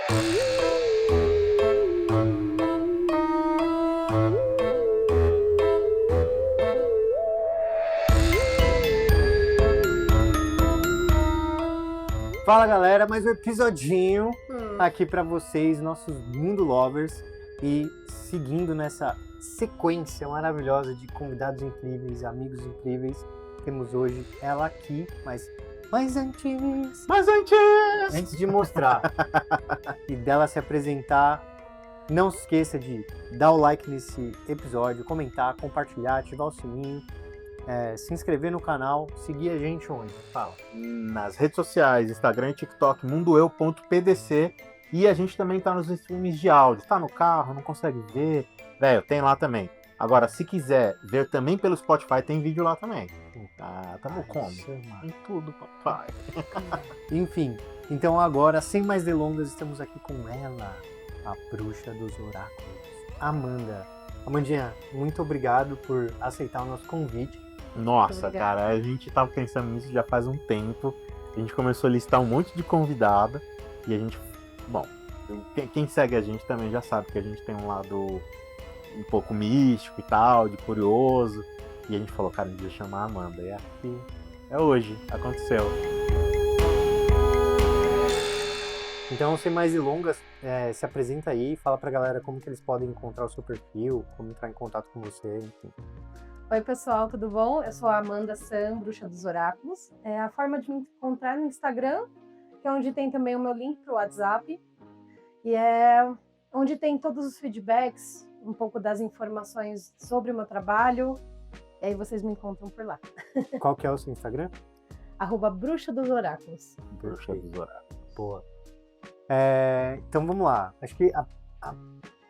Fala galera, mais um episodinho aqui pra vocês, nossos Mundo Lovers, e seguindo nessa sequência maravilhosa de convidados incríveis, amigos incríveis, temos hoje ela aqui, mas antes de mostrar e dela se apresentar, não se esqueça de dar o like nesse episódio, comentar, compartilhar, ativar o sininho. Se inscrever no canal, seguir a gente onde? Fala. Nas redes sociais, Instagram e TikTok, mundoeu.pdc, e a gente também tá nos streams de áudio. Tá no carro, não consegue ver? Velho, tem lá também. Agora, se quiser ver também pelo Spotify, tem vídeo lá também. Tamo como? Em tudo, papai. Enfim, então agora, sem mais delongas, estamos aqui com ela, a bruxa dos oráculos, Amanda. Amandinha, muito obrigado por aceitar o nosso convite. Nossa, cara, a gente tava pensando nisso já faz um tempo. A gente começou a listar um monte de convidada. E a gente... Bom, quem segue a gente também já sabe que a gente tem um lado um pouco místico e tal, de curioso. E a gente falou, cara, a gente ia chamar a Amanda. E aqui é hoje, aconteceu. Então, sem mais delongas, se apresenta aí, fala pra galera como que eles podem encontrar o seu perfil, como entrar em contato com você, enfim. Oi pessoal, tudo bom? Eu sou a Amanda San, bruxa dos oráculos. A forma de me encontrar no Instagram, que é onde tem também o meu link para o WhatsApp, e é onde tem todos os feedbacks, um pouco das informações sobre o meu trabalho, e aí vocês me encontram por lá. Qual que é o seu Instagram? @bruxa dos oráculos. Bruxa dos oráculos. Boa. Então vamos lá. Acho que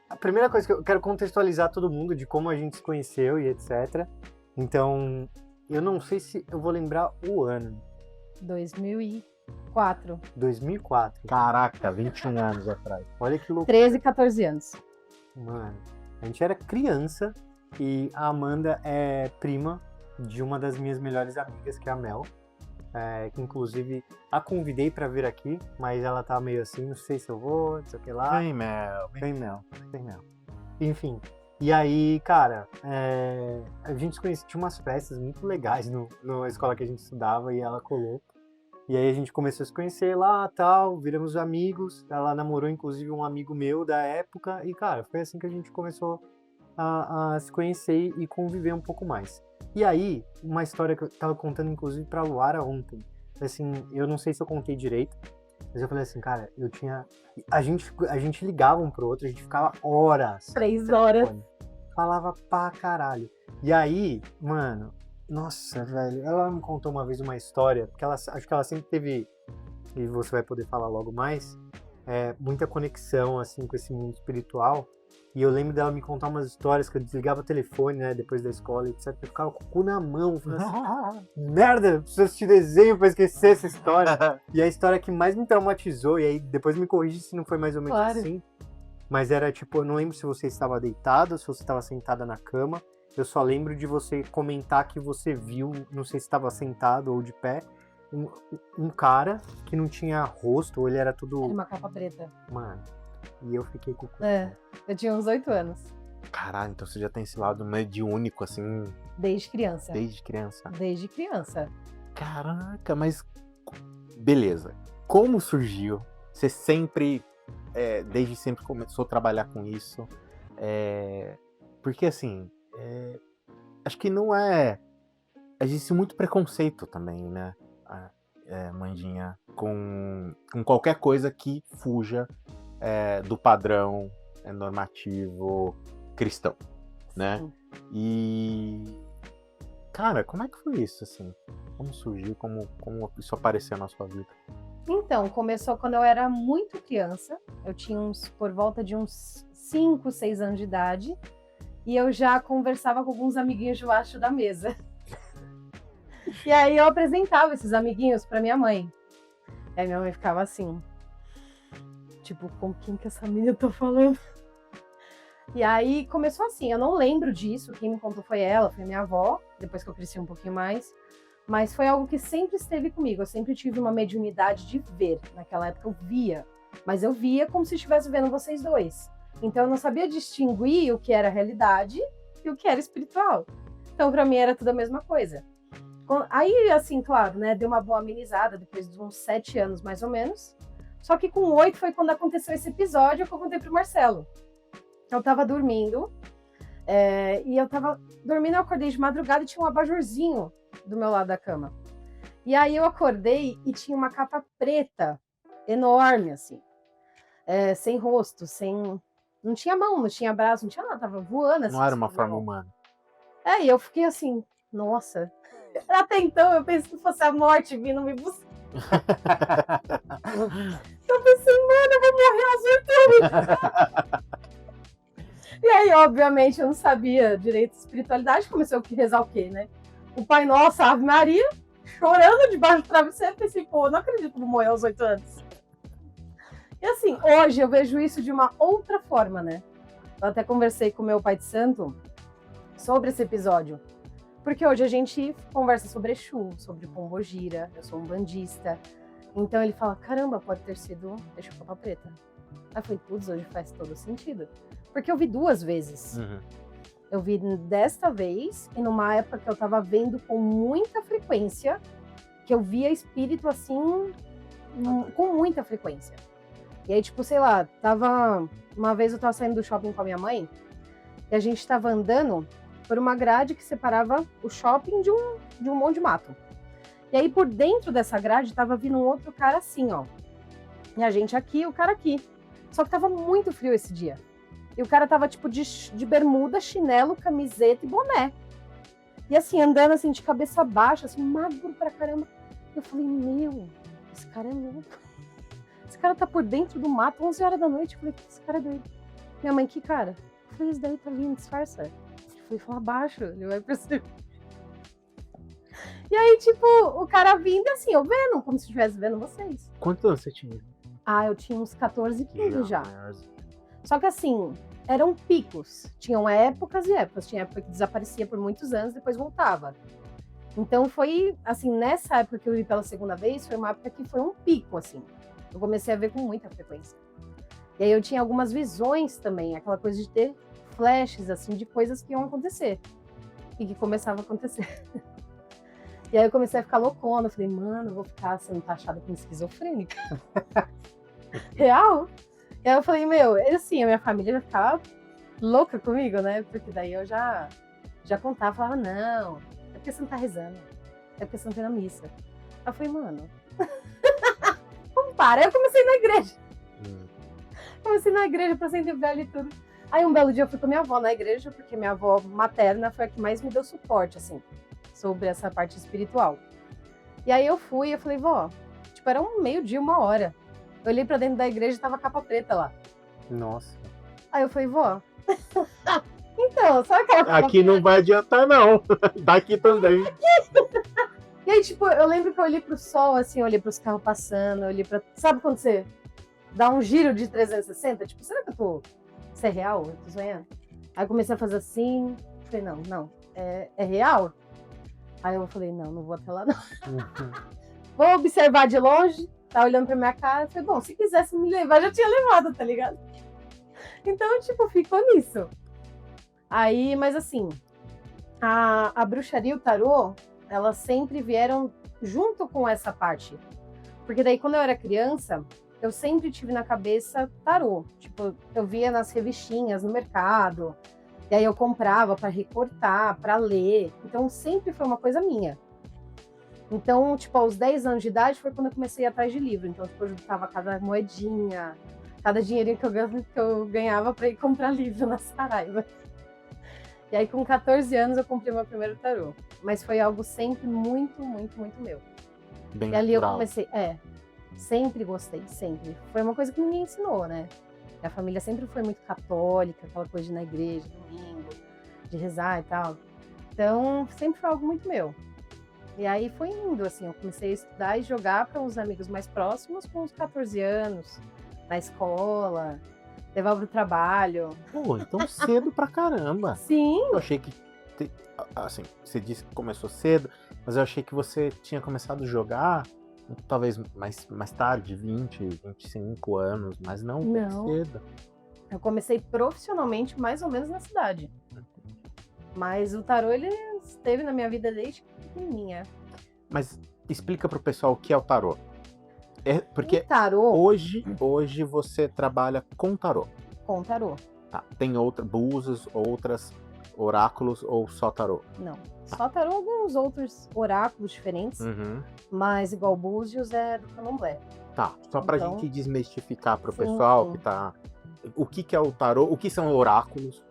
a primeira coisa que eu quero contextualizar todo mundo de como a gente se conheceu e etc. Então, eu não sei se eu vou lembrar o ano. 2004. 2004. Caraca, 21 anos atrás. Olha que louco. 13, 14 anos. Mano, a gente era criança e a Amanda é prima de uma das minhas melhores amigas, que é a Mel. Que inclusive a convidei pra vir aqui, mas ela tá meio assim, não sei se eu vou, não sei o que lá. Vem, Mel. Vem Mel. Enfim, e aí, cara, a gente se conhecia, tinha umas festas muito legais na escola que a gente estudava e ela colou. E aí a gente começou a se conhecer lá, tal, viramos amigos, ela namorou inclusive um amigo meu da época e, cara, foi assim que a gente começou a se conhecer e conviver um pouco mais. E aí, uma história que eu tava contando, inclusive, pra Luara ontem. Assim, eu não sei se eu contei direito, mas eu falei assim, cara, a gente ligava um pro outro, a gente ficava horas. 3 horas. Falava pra caralho. E aí, mano, nossa, velho, ela me contou uma vez uma história, porque acho que ela sempre teve, e você vai poder falar logo mais, muita conexão, assim, com esse mundo espiritual. E eu lembro dela me contar umas histórias que eu desligava o telefone, né, depois da escola, etc. Eu ficava com o cu na mão, falando assim, merda, preciso assistir desenho pra esquecer essa história. E a história que mais me traumatizou, e aí depois me corrige se não foi mais ou menos assim, mas era tipo, eu não lembro se você estava deitada, se você estava sentada na cama, eu só lembro de você comentar que você viu, não sei se estava sentado ou de pé, um cara que não tinha rosto, ou ele era tudo... Era uma capa preta. Mano... E eu fiquei com o cu. Eu tinha uns 8 anos. Caralho, então você já tem esse lado mediúnico, assim... Desde criança. Desde criança? Desde criança. Caraca, mas... Beleza. Como surgiu? Você sempre... desde sempre começou a trabalhar com isso? Porque, assim... acho que não é... Existe muito preconceito também, né? Mandinha. Com qualquer coisa que fuja... do padrão normativo cristão, né? Sim. E... Cara, como é que foi isso, assim? Como surgiu? Como isso apareceu na sua vida? Então, começou quando eu era muito criança. Eu tinha por volta de uns 5, 6 anos de idade. E eu já conversava com alguns amiguinhos debaixo da mesa. E aí eu apresentava esses amiguinhos pra minha mãe. E aí minha mãe ficava assim... Tipo, com quem que essa menina tá falando? E aí começou assim, eu não lembro disso, quem me contou foi ela, foi minha avó, depois que eu cresci um pouquinho mais. Mas foi algo que sempre esteve comigo, eu sempre tive uma mediunidade de ver. Naquela época eu via Mas eu via como se estivesse vendo vocês dois. Então eu não sabia distinguir o que era realidade e o que era espiritual. Então pra mim era tudo a mesma coisa. Aí, assim, claro, né, deu uma boa amenizada depois de uns 7 anos, mais ou menos. Só que com 8 foi quando aconteceu esse episódio que eu contei pro Marcelo. Eu tava dormindo, e eu acordei de madrugada e tinha um abajurzinho do meu lado da cama. E aí eu acordei e tinha uma capa preta, enorme, assim, sem rosto, não tinha mão, não tinha braço, não tinha nada, tava voando. Assim, Não era uma forma humana. E eu fiquei assim, nossa. Até então eu pensei que fosse a morte vindo me buscar. Eu pensei, mano, eu vou morrer aos 8 anos. E aí, obviamente, eu não sabia direito de espiritualidade, comecei a rezar o quê, né? O Pai Nosso, a Ave Maria, chorando debaixo do travesseiro, pensei, pô, não acredito que vou morrer aos 8 anos. E assim, hoje eu vejo isso de uma outra forma, né? Eu até conversei com o meu pai de santo sobre esse episódio. Porque hoje a gente conversa sobre Exu, sobre Pombogira, eu sou umbandista. Então ele fala, caramba, pode ter sido Exu Capa Preta. Aí eu falei, putz, hoje faz todo sentido. Porque eu vi 2 vezes. Uhum. Eu vi desta vez, e numa época que eu tava vendo com muita frequência, que eu via espírito assim, com muita frequência. E aí, tipo, sei lá, uma vez eu tava saindo do shopping com a minha mãe, e a gente tava andando por uma grade que separava o shopping de um monte de mato. E aí, por dentro dessa grade, tava vindo um outro cara assim, ó. E a gente aqui, o cara aqui. Só que tava muito frio esse dia. E o cara tava, tipo, de bermuda, chinelo, camiseta e boné. E assim, andando assim, de cabeça baixa, assim, magro pra caramba. Eu falei, meu, esse cara é louco. Esse cara tá por dentro do mato, 11 horas da noite. Eu falei, esse cara é doido. Minha mãe, que cara? Eu falei, esse daí tá vindo, disfarça. Eu falei, fala baixo, ele vai perceber. E aí, tipo, o cara vindo assim, eu vendo, como se estivesse vendo vocês. Quantos anos você tinha? Ah, eu tinha uns 14, 15 já. Só que assim, eram picos. Tinham épocas e épocas. Tinha época que desaparecia por muitos anos, depois voltava. Então foi, assim, nessa época que eu vi pela segunda vez, foi uma época que foi um pico, assim. Eu comecei a ver com muita frequência. E aí eu tinha algumas visões também, aquela coisa de ter flashes, assim, de coisas que iam acontecer. E que começavam a acontecer. E aí eu comecei a ficar loucona. Eu falei, mano, eu vou ficar sendo taxada como esquizofrênica. Real? E aí eu falei, meu, assim, a minha família vai ficar louca comigo, né? Porque daí eu já contava, falava, não, é porque você não tá rezando. É porque você não tem na missa. Aí eu falei, mano, como para? Aí eu comecei na igreja. Comecei na igreja pra sentir velho e tudo. Aí um belo dia eu fui com a minha avó na igreja, porque minha avó materna foi a que mais me deu suporte, assim, sobre essa parte espiritual. E aí eu fui e eu falei, vó, tipo, era um meio-dia, 1h. Eu olhei pra dentro da igreja e tava capa preta lá. Nossa. Aí eu falei, vó, então, sabe aquela capa Aqui não vai adiantar, não. Daqui também. E aí, tipo, eu lembro que eu olhei pro sol, assim, eu olhei pros carros passando, eu olhei pra... Sabe quando você dá um giro de 360? Tipo, será que isso é real? Eu tô sonhando? Aí eu comecei a fazer assim, falei, não, é real? Aí eu falei, não vou até lá, não. Vou observar de longe, tá olhando pra minha cara, eu falei, bom, se quisesse me levar, já tinha levado, tá ligado? Então, tipo, ficou nisso. Aí, mas assim, a bruxaria e o tarô, elas sempre vieram junto com essa parte. Porque daí, quando eu era criança, eu sempre tive na cabeça tarô. Tipo, eu via nas revistinhas no mercado, e aí eu comprava para recortar, para ler. Então, sempre foi uma coisa minha. Então, tipo, aos 10 anos de idade foi quando eu comecei a ir atrás de livro. Então, tipo, eu juntava cada moedinha, cada dinheirinho que eu ganhava para ir comprar livro na Saraiva. E aí, com 14 anos, eu comprei meu primeiro tarô. Mas foi algo sempre muito, muito, muito meu. Bem E ali eu natural. comecei, sempre gostei, sempre. Foi uma coisa que ninguém ensinou, né? A família sempre foi muito católica, aquela coisa de ir na igreja, domingo, de rezar e tal. Então, sempre foi algo muito meu. E aí foi indo, assim, eu comecei a estudar e jogar para uns amigos mais próximos com uns 14 anos, na escola, levava pro trabalho. Pô, então cedo pra caramba. Sim, Eu achei que, assim, você disse que começou cedo, mas eu achei que você tinha começado a jogar talvez mais tarde, 20, 25 anos, mas não Não. tão cedo. Eu comecei profissionalmente mais ou menos na cidade. Mas o tarô, ele esteve na minha vida desde pequenininha. Mas explica pro pessoal o que é o tarô. Porque O tarô, hoje você trabalha com tarô. com tarô, Tá. Tem búzios, outras oráculos ou só tarô? não. Só tarô, alguns outros oráculos diferentes, Uhum. mas igual Búzios é do Candomblé. Tá. Só pra Então- gente desmistificar pro Sim, pessoal sim. que tá. O que é o tarô? O que são oráculos?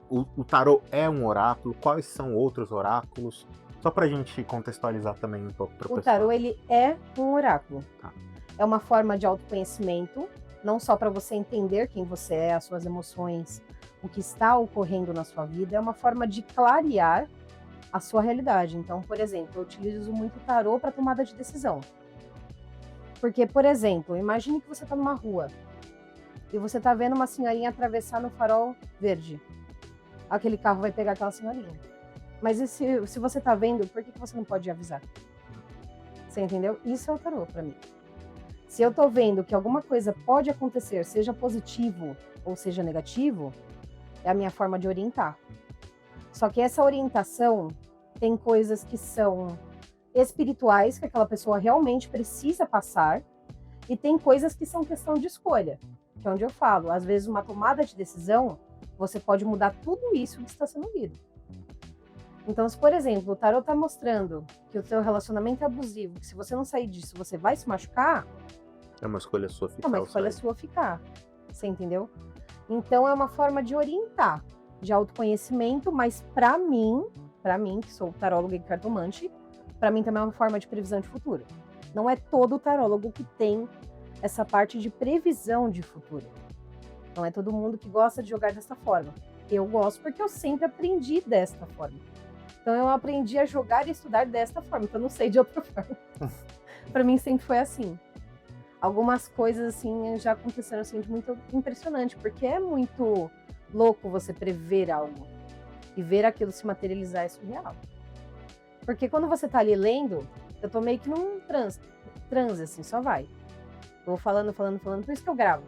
O tarô é um oráculo? Quais são outros oráculos? Só pra gente contextualizar também um pouco pro O pessoal. tarô, ele é um oráculo. Tá. É uma forma de autoconhecimento, não só para você entender quem você é, as suas emoções, o que está ocorrendo na sua vida, é uma forma de clarear a sua realidade. Então, por exemplo, eu utilizo muito o tarô para tomada de decisão. Porque, por exemplo, imagine que você está numa rua e você está vendo uma senhorinha atravessar no farol verde. Aquele carro vai pegar aquela senhorinha. Mas e se você está vendo, por que você não pode avisar? Você entendeu? Isso é o tarô para mim. Se eu tô vendo que alguma coisa pode acontecer, seja positivo ou seja negativo, é a minha forma de orientar. Só que essa orientação tem coisas que são espirituais, que aquela pessoa realmente precisa passar, e tem coisas que são questão de escolha, que é onde eu falo. Às vezes, uma tomada de decisão, você pode mudar tudo isso que está sendo lido. Então, se, por exemplo, o tarô está mostrando que o seu relacionamento é abusivo, que se você não sair disso, você vai se machucar, É uma escolha sua ficar. é uma ou escolha sair. sua ficar. Você entendeu? Então, é uma forma de orientar, de autoconhecimento, mas para mim, que sou taróloga e cartomante, para mim também é uma forma de previsão de futuro. Não é todo tarólogo que tem essa parte de previsão de futuro. Não é todo mundo que gosta de jogar dessa forma. Eu gosto porque eu sempre aprendi desta forma. Então eu aprendi a jogar e estudar desta forma, então eu não sei de outra forma. Para mim sempre foi assim. Algumas coisas assim já aconteceram assim de muito impressionante, porque é muito louco você prever algo e ver aquilo se materializar é surreal. Porque quando você tá ali lendo, eu tô meio que num transe assim, só vai. Eu vou falando, por isso que eu gravo.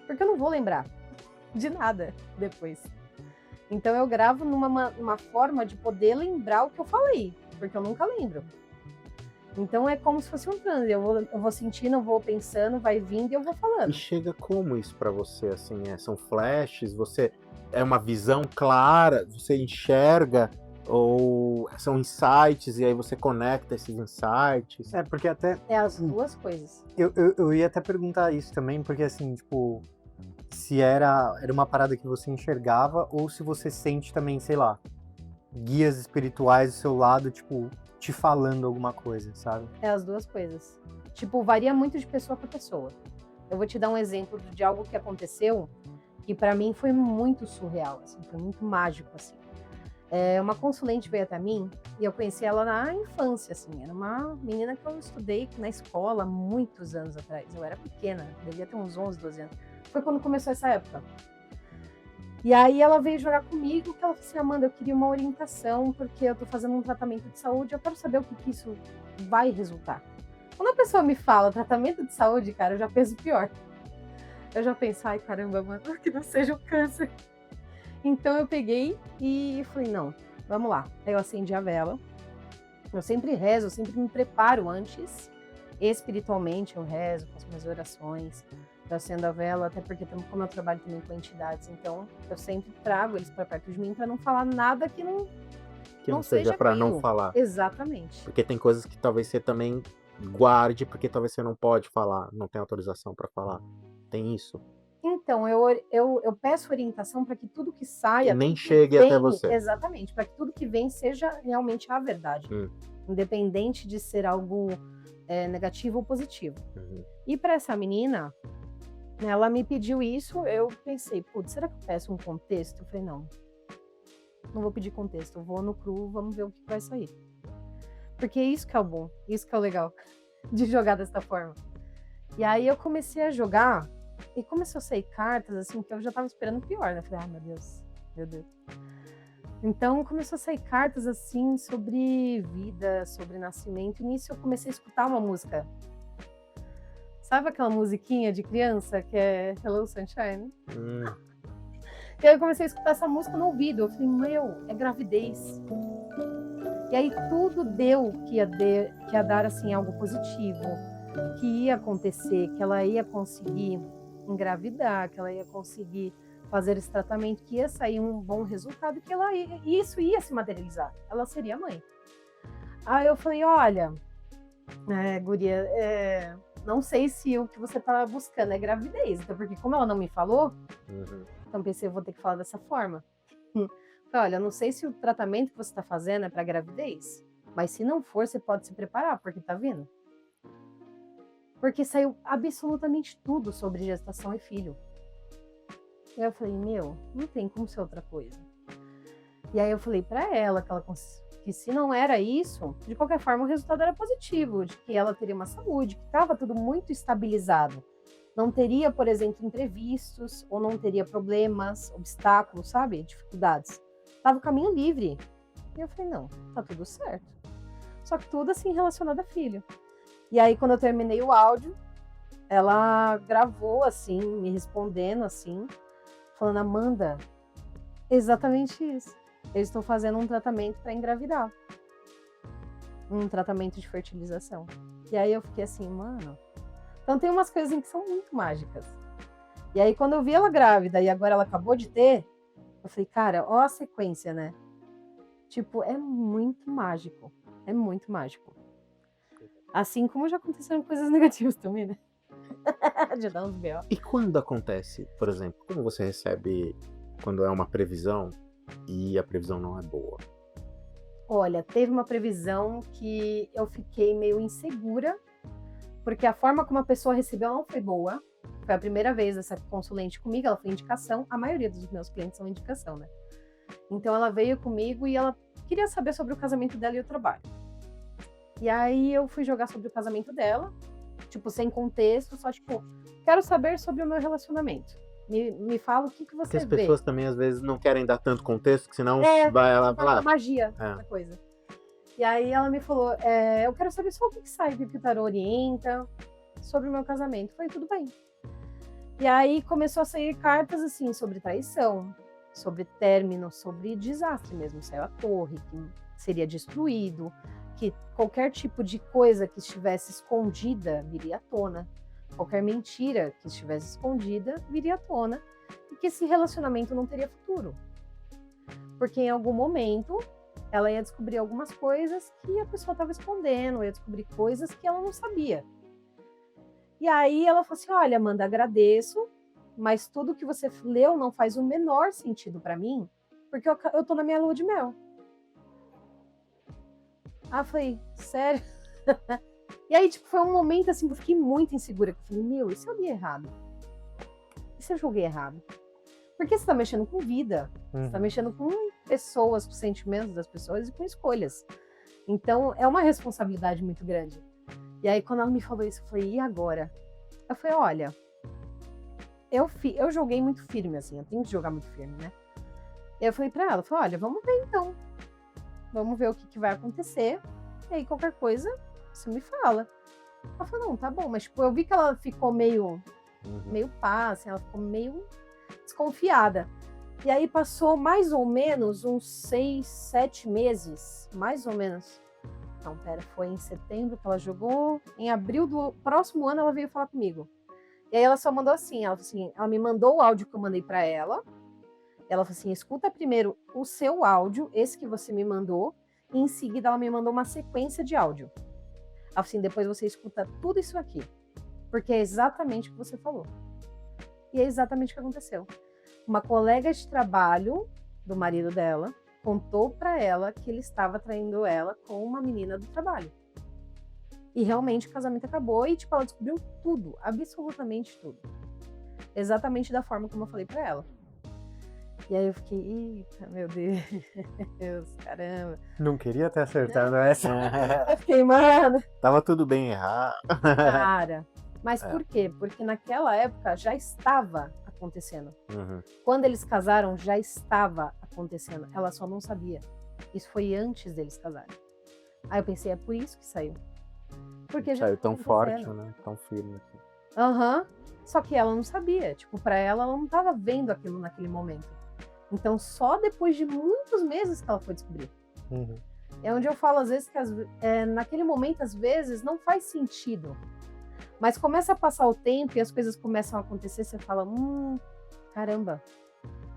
Porque eu não vou lembrar de nada depois. Então eu gravo numa forma de poder lembrar o que eu falei, porque eu nunca lembro. Então é como se fosse um transe. Eu vou sentindo, eu vou pensando, vai vindo e eu vou falando. E chega como isso pra você, assim, são flashes, você é uma visão clara, você enxerga, ou são insights, e aí você conecta esses insights? É, porque até É as duas coisas. eu ia até perguntar isso também, porque assim, tipo, se era uma parada que você enxergava, ou se você sente também, sei lá, guias espirituais do seu lado, tipo, te falando alguma coisa, sabe? É as duas coisas. Tipo, varia muito de pessoa para pessoa. Eu vou te dar um exemplo de algo que aconteceu que para mim foi muito surreal, assim, foi muito mágico, assim. Uma consulente veio até mim e eu conheci ela na infância, assim. Era uma menina que eu estudei na escola muitos anos atrás. Eu era pequena, devia ter uns 11, 12 anos. Foi quando começou essa época. E aí ela veio jogar comigo, que ela falou assim, Amanda, eu queria uma orientação, porque eu tô fazendo um tratamento de saúde, eu quero saber o que isso vai resultar. Quando a pessoa me fala tratamento de saúde, cara, eu já penso pior. Eu já penso, ai caramba, mano, que não seja o câncer. Então eu peguei e falei, não, vamos lá. Aí eu acendi a vela. Eu sempre rezo, eu sempre me preparo antes. Espiritualmente eu rezo, faço minhas orações. Eu acendo a vela, até porque como eu trabalho também com entidades, então eu sempre trago eles para perto de mim para não falar nada que não Que não seja seja pra aquilo. não falar. Exatamente. Porque tem coisas que talvez você também guarde, porque talvez você não pode falar, não tem autorização pra falar. Tem isso. Então, eu peço orientação para que tudo que saia. E nem tudo que chegue vem, até você. Exatamente, para que tudo que vem seja realmente a verdade. Independente de ser algo negativo ou positivo. Uhum. E para essa menina, ela me pediu isso, eu pensei, putz, será que eu peço um contexto? Eu falei, não vou pedir contexto, eu vou no cru, vamos ver o que vai sair. Porque isso que é o bom, isso que é o legal de jogar dessa forma. E aí eu comecei a jogar, e começou a sair cartas, assim, que eu já tava esperando pior, né? Falei, meu Deus. Então começou a sair cartas assim sobre vida, sobre nascimento. E nisso eu comecei a escutar uma música. Sabe aquela musiquinha de criança que é Hello Sunshine? E aí eu comecei a escutar essa música no ouvido. Eu falei, meu, é gravidez. E aí tudo deu que ia dar assim algo positivo, que ia acontecer, que ela ia conseguir engravidar, que ela ia conseguir fazer esse tratamento, que ia sair um bom resultado, que isso ia se materializar. Ela seria mãe. Aí eu falei, olha, guria, não sei se o que você tá buscando é gravidez, então, porque como ela não me falou, então pensei, eu vou ter que falar dessa forma. Falei, olha, não sei se o tratamento que você tá fazendo é para gravidez, mas se não for, você pode se preparar, porque tá vindo. Porque saiu absolutamente tudo sobre gestação e filho. E aí eu falei, meu, não tem como ser outra coisa. E aí eu falei pra ela que se não era isso, de qualquer forma o resultado era positivo, de que ela teria uma saúde, que estava tudo muito estabilizado. Não teria, por exemplo, imprevistos, ou não teria problemas, obstáculos, sabe? Dificuldades. Tava o caminho livre. E eu falei, não, tá tudo certo. Só que tudo assim relacionado a filho. E aí quando eu terminei o áudio, ela gravou assim, me respondendo assim, falando, Amanda, exatamente isso. Eu estou fazendo um tratamento para engravidar. Um tratamento de fertilização. E aí eu fiquei assim, mano. Então tem umas coisas que são muito mágicas. E aí quando eu vi ela grávida e agora ela acabou de ter, eu falei, cara, ó a sequência, né? Tipo, é muito mágico. É muito mágico. Assim como já aconteceram coisas negativas também, né? De dar uns B.O. E quando acontece, por exemplo, como você recebe quando é uma previsão e a previsão não é boa? Olha, teve uma previsão que eu fiquei meio insegura, porque a forma como a pessoa recebeu não foi boa. Foi a primeira vez essa consulente comigo, ela foi indicação. A maioria dos meus clientes são indicação, né? Então ela veio comigo e ela queria saber sobre o casamento dela e o trabalho. E aí eu fui jogar sobre o casamento dela, tipo, sem contexto, só tipo, quero saber sobre o meu relacionamento. Me fala o que você Porque as vê. pessoas também às vezes não querem dar tanto contexto, que senão ela vai lá. Magia da coisa. E aí ela me falou, eu quero saber só o que sai, o que o tarô orienta sobre o meu casamento. Eu falei, tudo bem. E aí começou a sair cartas assim sobre traição, sobre término, sobre desastre mesmo. Saiu a torre, que seria destruído, que qualquer tipo de coisa que estivesse escondida viria à tona. Qualquer mentira que estivesse escondida viria à tona. E que esse relacionamento não teria futuro. Porque em algum momento ela ia descobrir algumas coisas que a pessoa estava escondendo, ia descobrir coisas que ela não sabia. E aí ela falou assim, olha, Amanda, agradeço, mas tudo que você leu não faz o menor sentido para mim, porque eu tô na minha lua de mel. Ah, eu falei, sério? E aí, tipo, foi um momento assim que eu fiquei muito insegura. Eu falei, meu, e se eu li errado? E se eu joguei errado? Porque você tá mexendo com vida, você tá mexendo com pessoas, com sentimentos das pessoas e com escolhas. Então, é uma responsabilidade muito grande. E aí, quando ela me falou isso, eu falei, e agora? Eu falei, olha, eu joguei muito firme, assim, eu tenho que jogar muito firme, né? E eu falei pra ela, olha, vamos ver então. Vamos ver o que vai acontecer. E aí, qualquer coisa, você me fala. Ela falou, não, tá bom. Mas, tipo, eu vi que ela ficou meio pá, assim, ela ficou meio desconfiada. E aí, passou mais ou menos uns 6, 7 meses, mais ou menos. Não, pera, foi em setembro que ela jogou. Em abril do próximo ano, ela veio falar comigo. E aí, ela só mandou assim, ela me mandou o áudio que eu mandei pra ela. Ela falou assim, escuta primeiro o seu áudio, esse que você me mandou, e em seguida ela me mandou uma sequência de áudio. Ela falou assim, depois você escuta tudo isso aqui, porque é exatamente o que você falou. E é exatamente o que aconteceu. Uma colega de trabalho do marido dela contou para ela que ele estava traindo ela com uma menina do trabalho. E realmente o casamento acabou e, tipo, ela descobriu tudo, absolutamente tudo. Exatamente da forma como eu falei para ela. E aí eu fiquei, eita, meu Deus, caramba. Não queria ter acertado essa. Eu fiquei, mano. Tava tudo bem errado. Cara, mas por quê? Porque naquela época já estava acontecendo. Uhum. Quando eles casaram, já estava acontecendo. Ela só não sabia. Isso foi antes deles casarem. Aí eu pensei, é por isso que saiu. Porque já Saiu tá tão forte, acontecendo. né? Tão firme. Assim. Aham. Só que ela não sabia. Tipo, pra ela não estava vendo aquilo naquele momento. Então, só depois de muitos meses que ela foi descobrir. Uhum. É onde eu falo, às vezes, que naquele momento, às vezes, não faz sentido. Mas começa a passar o tempo e as coisas começam a acontecer, você fala, caramba,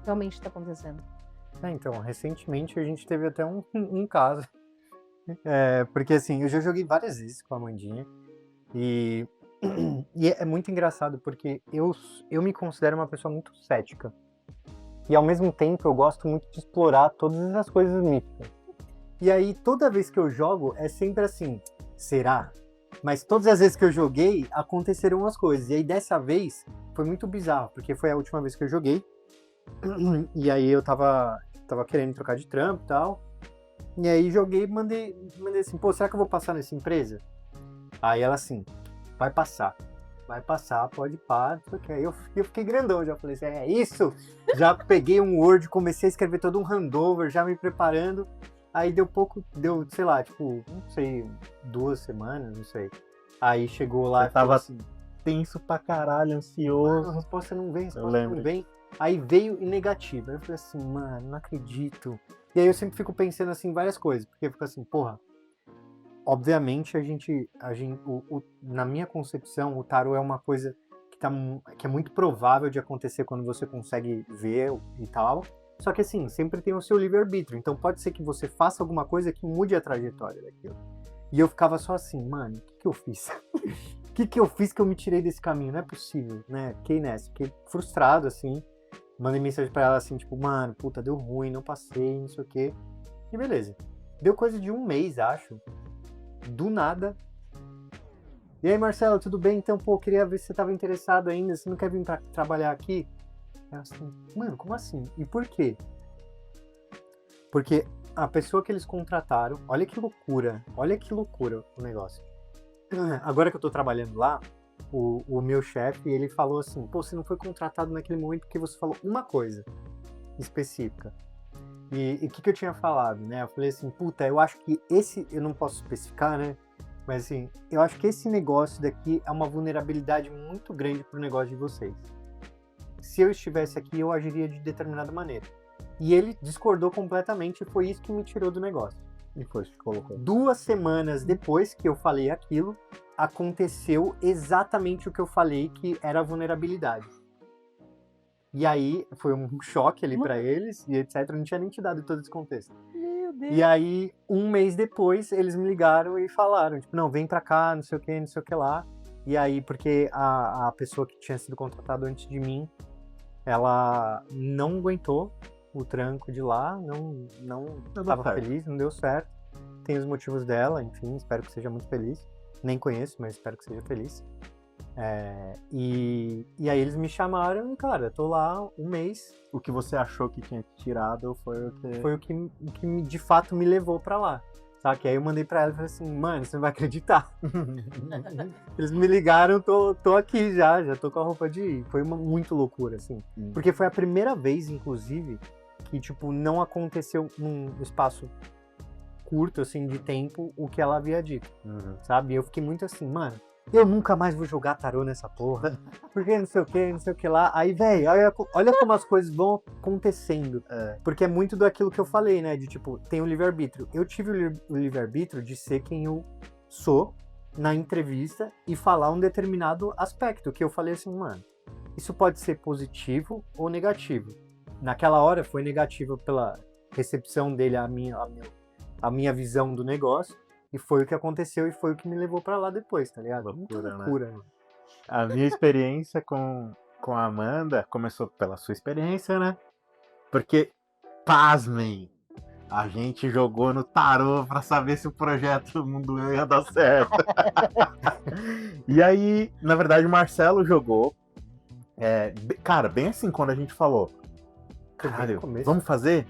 realmente tá acontecendo. Então, recentemente a gente teve até um caso. Porque assim, eu já joguei várias vezes com a Amandinha. E é muito engraçado porque eu me considero uma pessoa muito cética. E ao mesmo tempo eu gosto muito de explorar todas as coisas místicas. E aí toda vez que eu jogo é sempre assim, será? Mas todas as vezes que eu joguei aconteceram as coisas. E aí dessa vez foi muito bizarro, porque foi a última vez que eu joguei. E aí eu tava querendo trocar de trampo e tal. E aí joguei e mandei assim, pô, será que eu vou passar nessa empresa? Aí ela assim, vai passar, pode parar, porque aí eu fiquei grandão, já falei assim, é isso! Já peguei um Word, comecei a escrever todo um handover, já me preparando. Aí deu, sei lá, tipo, não sei, 2 semanas, não sei. Aí chegou lá Você e falou tava assim, tenso pra caralho, a ansioso. resposta não vem, Eu lembro. Aí veio em negativo. Aí eu falei assim, mano, não acredito. E aí eu sempre fico pensando assim em várias coisas, porque eu fico assim, porra, obviamente na minha concepção, o tarô é uma coisa que é muito provável de acontecer quando você consegue ver e tal. Só que assim, sempre tem o seu livre-arbítrio. Então pode ser que você faça alguma coisa que mude a trajetória daquilo. E eu ficava só assim, mano, o que eu fiz? O que eu fiz que eu me tirei desse caminho? Não é possível, né? Fiquei frustrado, assim. Mandei mensagem pra ela assim, tipo, mano, puta, deu ruim, não passei, não sei o quê. E beleza. Deu coisa de 1 mês, acho. Do nada. E aí, Marcelo, tudo bem? Então, pô, queria ver se você tava interessado ainda. Você não quer vir pra trabalhar aqui? Eu assim, mano, como assim? E por quê? Porque a pessoa que eles contrataram, olha que loucura o negócio. Agora que eu tô trabalhando lá, o meu chefe, ele falou assim, pô, você não foi contratado naquele momento porque você falou uma coisa específica. E o que eu tinha falado, né? Eu falei assim, puta, eu acho que eu não posso especificar, né? Mas assim, eu acho que esse negócio daqui é uma vulnerabilidade muito grande pro negócio de vocês. Se eu estivesse aqui, eu agiria de determinada maneira. E ele discordou completamente e foi isso que me tirou do negócio. E foi isso que colocou. 2 semanas depois que eu falei aquilo, aconteceu exatamente o que eu falei que era a vulnerabilidade. E aí foi um choque ali pra eles e etc. Eu não tinha nem te dado todo esse contexto. Meu Deus. E aí, 1 mês depois, eles me ligaram e falaram, tipo, não, vem pra cá, não sei o que lá. E aí, porque a pessoa que tinha sido contratada antes de mim, ela não aguentou o tranco de lá, não estava feliz, não deu certo. Tem os motivos dela, enfim, espero que seja muito feliz. Nem conheço, mas espero que seja feliz. E aí eles me chamaram e, cara, eu tô lá 1 mês. O que você achou que tinha tirado foi o que... o que de fato me levou pra lá. Sabe? Aí eu mandei pra ela e falei assim, mano, você não vai acreditar. Eles me ligaram, tô aqui já tô com a roupa de ir. Foi muito loucura, assim. Porque foi a primeira vez, inclusive, que, tipo, não aconteceu num espaço curto, assim, de tempo, o que ela havia dito, sabe? Eu fiquei muito assim, mano, eu nunca mais vou jogar tarô nessa porra, porque não sei o que lá. Aí, velho, olha como as coisas vão acontecendo. Porque é muito daquilo que eu falei, né? De, tipo, tem o livre-arbítrio. Eu tive o livre-arbítrio de ser quem eu sou na entrevista e falar um determinado aspecto, que eu falei assim, mano, isso pode ser positivo ou negativo. Naquela hora foi negativo pela recepção dele a minha visão do negócio, e foi o que aconteceu e foi o que me levou pra lá depois, tá ligado? Loucura, né? A minha experiência com a Amanda começou pela sua experiência, né? Porque, pasmem, a gente jogou no tarô pra saber se o projeto Mundo Eu ia dar certo. E aí, na verdade, o Marcelo jogou. Cara, bem assim, quando a gente falou, caralho, vamos fazer?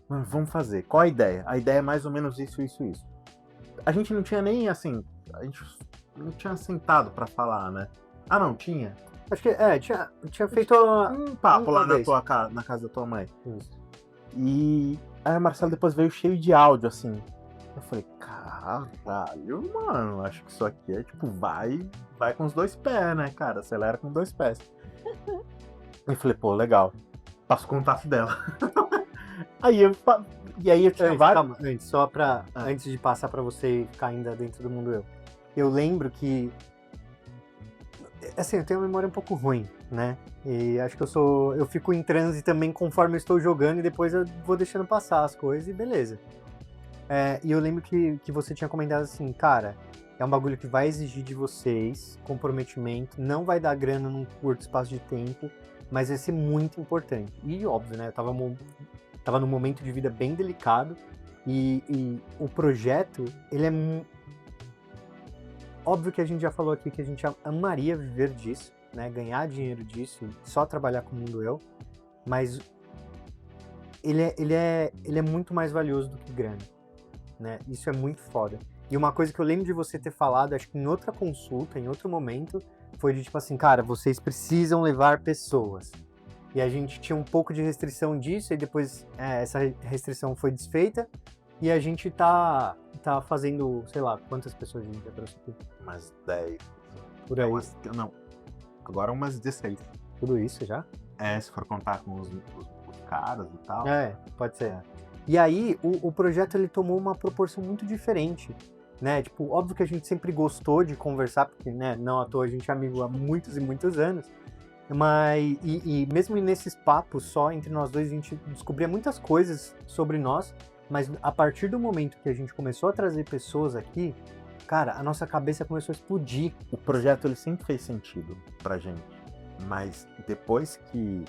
Mano, vamos fazer. Qual a ideia? A ideia é mais ou menos isso. A gente não tinha nem, assim, a gente não tinha sentado pra falar, né? Ah, não, tinha. Acho que, tinha feito Um papo lá uma vez. na casa da tua mãe. Isso. E aí o Marcelo depois veio cheio de áudio, assim. Eu falei, caralho, mano, acho que isso aqui é tipo, vai com os 2 pés, né, cara? Acelera com 2 pés. Eu falei, pô, legal. Passo o contato dela. E aí eu tinha Antes, vários. calma, antes de passar pra você ficar ainda dentro do mundo eu lembro que, assim, eu tenho uma memória um pouco ruim, né? E acho que eu fico em transe também conforme eu estou jogando e depois eu vou deixando passar as coisas e beleza. E eu lembro que você tinha comentado assim, cara, é um bagulho que vai exigir de vocês comprometimento, não vai dar grana num curto espaço de tempo, mas vai ser muito importante. E óbvio, né? Eu tava num momento de vida bem delicado e o projeto, ele é... Óbvio que a gente já falou aqui que a gente amaria viver disso, né? Ganhar dinheiro disso, só trabalhar com o Mundo Eu, mas ele é muito mais valioso do que grana, né? Isso é muito foda. E uma coisa que eu lembro de você ter falado, acho que em outra consulta, em outro momento, foi de tipo assim, cara, vocês precisam levar pessoas. E a gente tinha um pouco de restrição disso, e depois essa restrição foi desfeita, e a gente tá fazendo, sei lá, quantas pessoas a gente já trouxe aqui? Umas 10. Por aí. Não, agora umas 16. Tudo isso já? Se for contar com os caras e tal. Pode ser. E aí, o projeto ele tomou uma proporção muito diferente, né? Tipo, óbvio que a gente sempre gostou de conversar, porque, né, não à toa a gente é amigo há muitos e muitos anos, mas, e mesmo nesses papos só entre nós dois, a gente descobria muitas coisas sobre nós, mas a partir do momento que a gente começou a trazer pessoas aqui, cara, a nossa cabeça começou a explodir. O projeto ele sempre fez sentido pra gente, mas depois que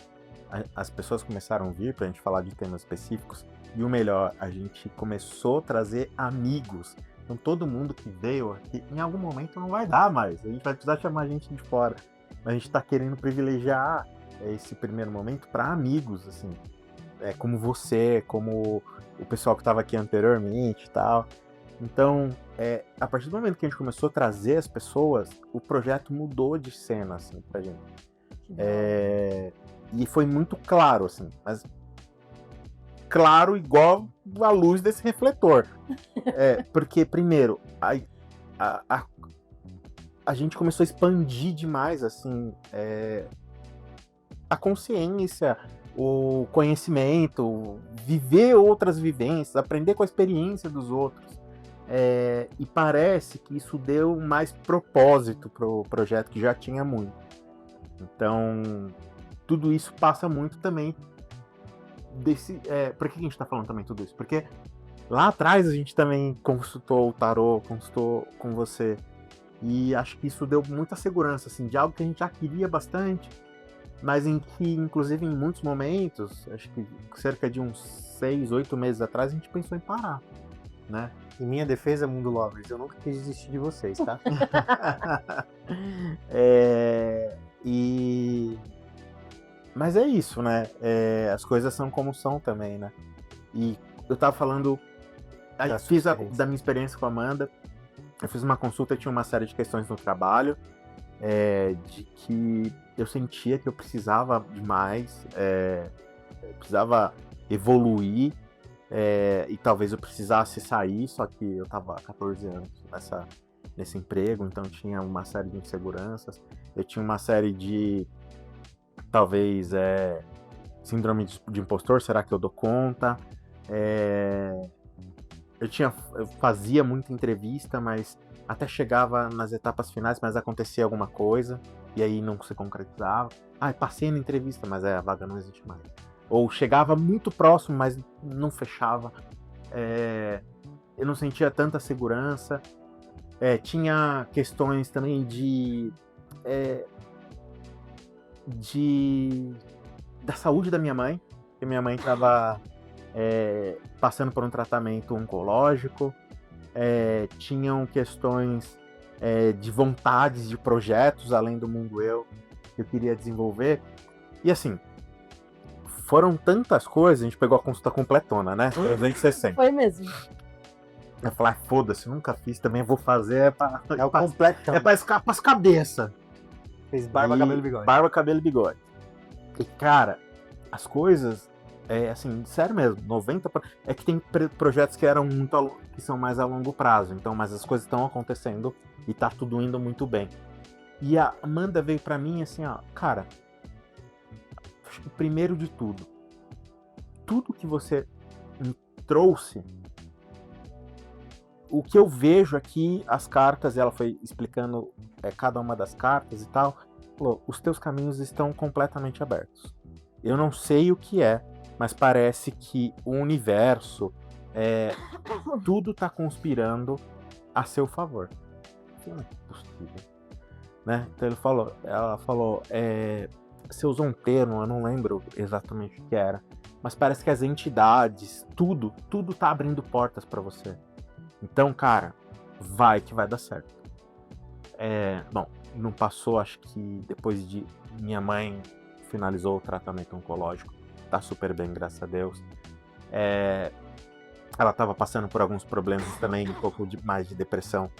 as pessoas começaram a vir pra gente falar de temas específicos, e o melhor, a gente começou a trazer amigos. Então todo mundo que veio aqui, em algum momento não vai dar mais, a gente vai precisar chamar gente de fora. Mas a gente tá querendo privilegiar esse primeiro momento para amigos, assim, como você, como o pessoal que estava aqui anteriormente e tal. Então, a partir do momento que a gente começou a trazer as pessoas, o projeto mudou de cena, assim, pra gente. E foi muito claro, assim, mas claro igual a luz desse refletor. Porque, primeiro, a gente começou a expandir demais, assim, a consciência, o conhecimento, viver outras vivências, aprender com a experiência dos outros. E parece que isso deu mais propósito pro projeto, que já tinha muito. Então, tudo isso passa muito também desse... por que a gente tá falando também tudo isso? Porque lá atrás a gente também consultou o tarô, consultou com você, e acho que isso deu muita segurança, assim, de algo que a gente já queria bastante, mas em que, inclusive, em muitos momentos, acho que cerca de uns 6, 8 meses atrás, a gente pensou em parar, né? Em minha defesa, Mundo Lovers, eu nunca quis desistir de vocês, tá? Mas é isso, né? As coisas são como são também, né? E eu tava falando... Fiz da minha experiência com a Amanda. Eu fiz uma consulta e tinha uma série de questões no trabalho, de que eu sentia que eu precisava de mais, eu precisava evoluir, e talvez eu precisasse sair, só que eu estava há 14 anos nesse emprego, então tinha uma série de inseguranças, eu tinha uma série de, talvez, síndrome de impostor, será que eu dou conta? Eu fazia muita entrevista, mas até chegava nas etapas finais, mas acontecia alguma coisa, e aí não se concretizava. Passei na entrevista, mas a vaga não existe mais. Ou chegava muito próximo, mas não fechava. Eu não sentia tanta segurança. Tinha questões também da saúde da minha mãe, porque minha mãe estava passando por um tratamento oncológico. Tinham questões de vontades, de projetos além do Mundo Eu que eu queria desenvolver. E assim, foram tantas coisas, a gente pegou a consulta completona, né? 360. Foi mesmo. Eu falei, foda-se, nunca fiz, também vou fazer É o completão. pra escapar as cabeças. Fez barba, cabelo e bigode. Barba, cabelo e bigode. E, cara, as coisas, assim, sério mesmo, 90%. É que tem projetos que eram que são mais a longo prazo, então, mas as coisas estão acontecendo e tá tudo indo muito bem. E a Amanda veio pra mim assim, ó, cara, acho que primeiro de tudo que você me trouxe, o que eu vejo aqui, as cartas, e ela foi explicando cada uma das cartas e tal, falou, os teus caminhos estão completamente abertos. Eu não sei o que é, mas parece que o universo, tudo tá conspirando a seu favor. Não é possível. Né? Então ela falou, você usou um termo, eu não lembro exatamente o que era, mas parece que as entidades, tudo tá abrindo portas pra você. Então, cara, vai que vai dar certo. Bom, não passou, acho que depois de minha mãe finalizou o tratamento oncológico, tá super bem, graças a Deus. Ela tava passando por alguns problemas também, um pouco mais de depressão.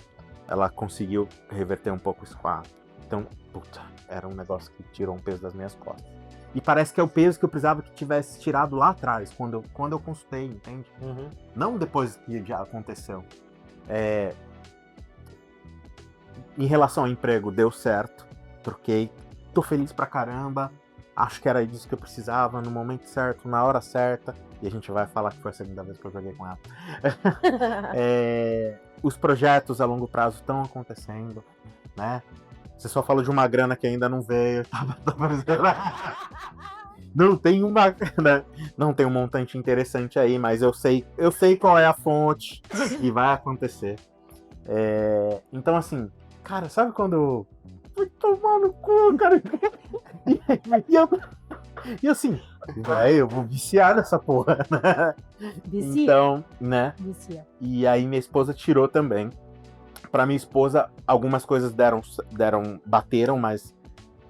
Ela conseguiu reverter um pouco isso com a... Então, puta, era um negócio que tirou um peso das minhas costas. E parece que é o peso que eu precisava que tivesse tirado lá atrás, quando eu consultei, entende? Uhum. Não depois que já aconteceu. Em relação ao emprego, deu certo. Troquei. Tô feliz pra caramba. Acho que era disso que eu precisava, no momento certo, na hora certa. E a gente vai falar que foi a segunda vez que eu joguei com ela. Os projetos a longo prazo estão acontecendo, né? Você só falou de uma grana que ainda não veio. Não tem uma, né? Não tem um montante interessante aí, mas eu sei qual é a fonte e vai acontecer. Então, assim, cara, sabe quando fui tomar no cu, cara? E assim, eu vou viciar nessa porra, né? Vicia. Então, né? Vicia. E aí minha esposa tirou também. Pra minha esposa, algumas coisas bateram, mas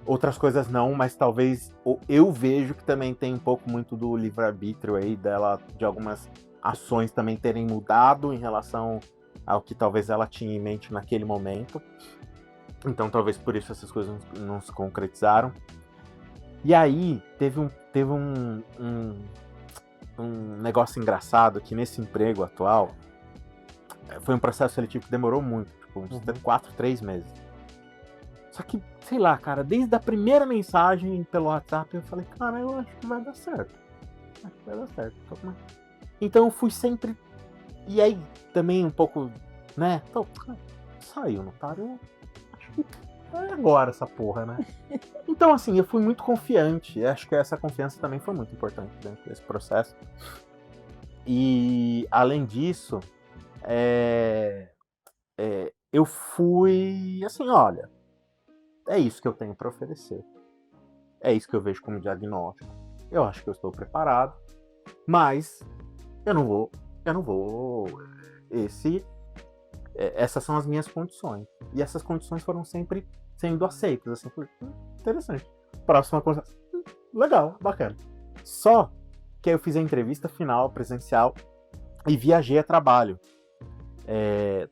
outras coisas não, mas talvez eu vejo que também tem um pouco muito do livre-arbítrio aí dela, de algumas ações também terem mudado em relação ao que talvez ela tinha em mente naquele momento. Então talvez por isso essas coisas não se concretizaram. E aí teve um negócio engraçado que nesse emprego atual foi um processo seletivo que demorou muito, tipo uns 3 meses. Só que, sei lá, cara, desde a primeira mensagem pelo WhatsApp eu falei, cara, eu acho que vai dar certo. Então eu fui sempre... E aí também um pouco, né? Então, saiu, não tá? Eu acho que é agora essa porra, né? Então, assim, eu fui muito confiante. E acho que essa confiança também foi muito importante dentro desse processo. E, além disso, eu fui assim, olha, é isso que eu tenho para oferecer. É isso que eu vejo como diagnóstico. Eu acho que eu estou preparado, mas eu não vou. Essas são as minhas condições. E essas condições foram sempre sendo aceitas. Assim, interessante. Próxima coisa. Legal, bacana. Só que aí eu fiz a entrevista final, presencial, e viajei a trabalho.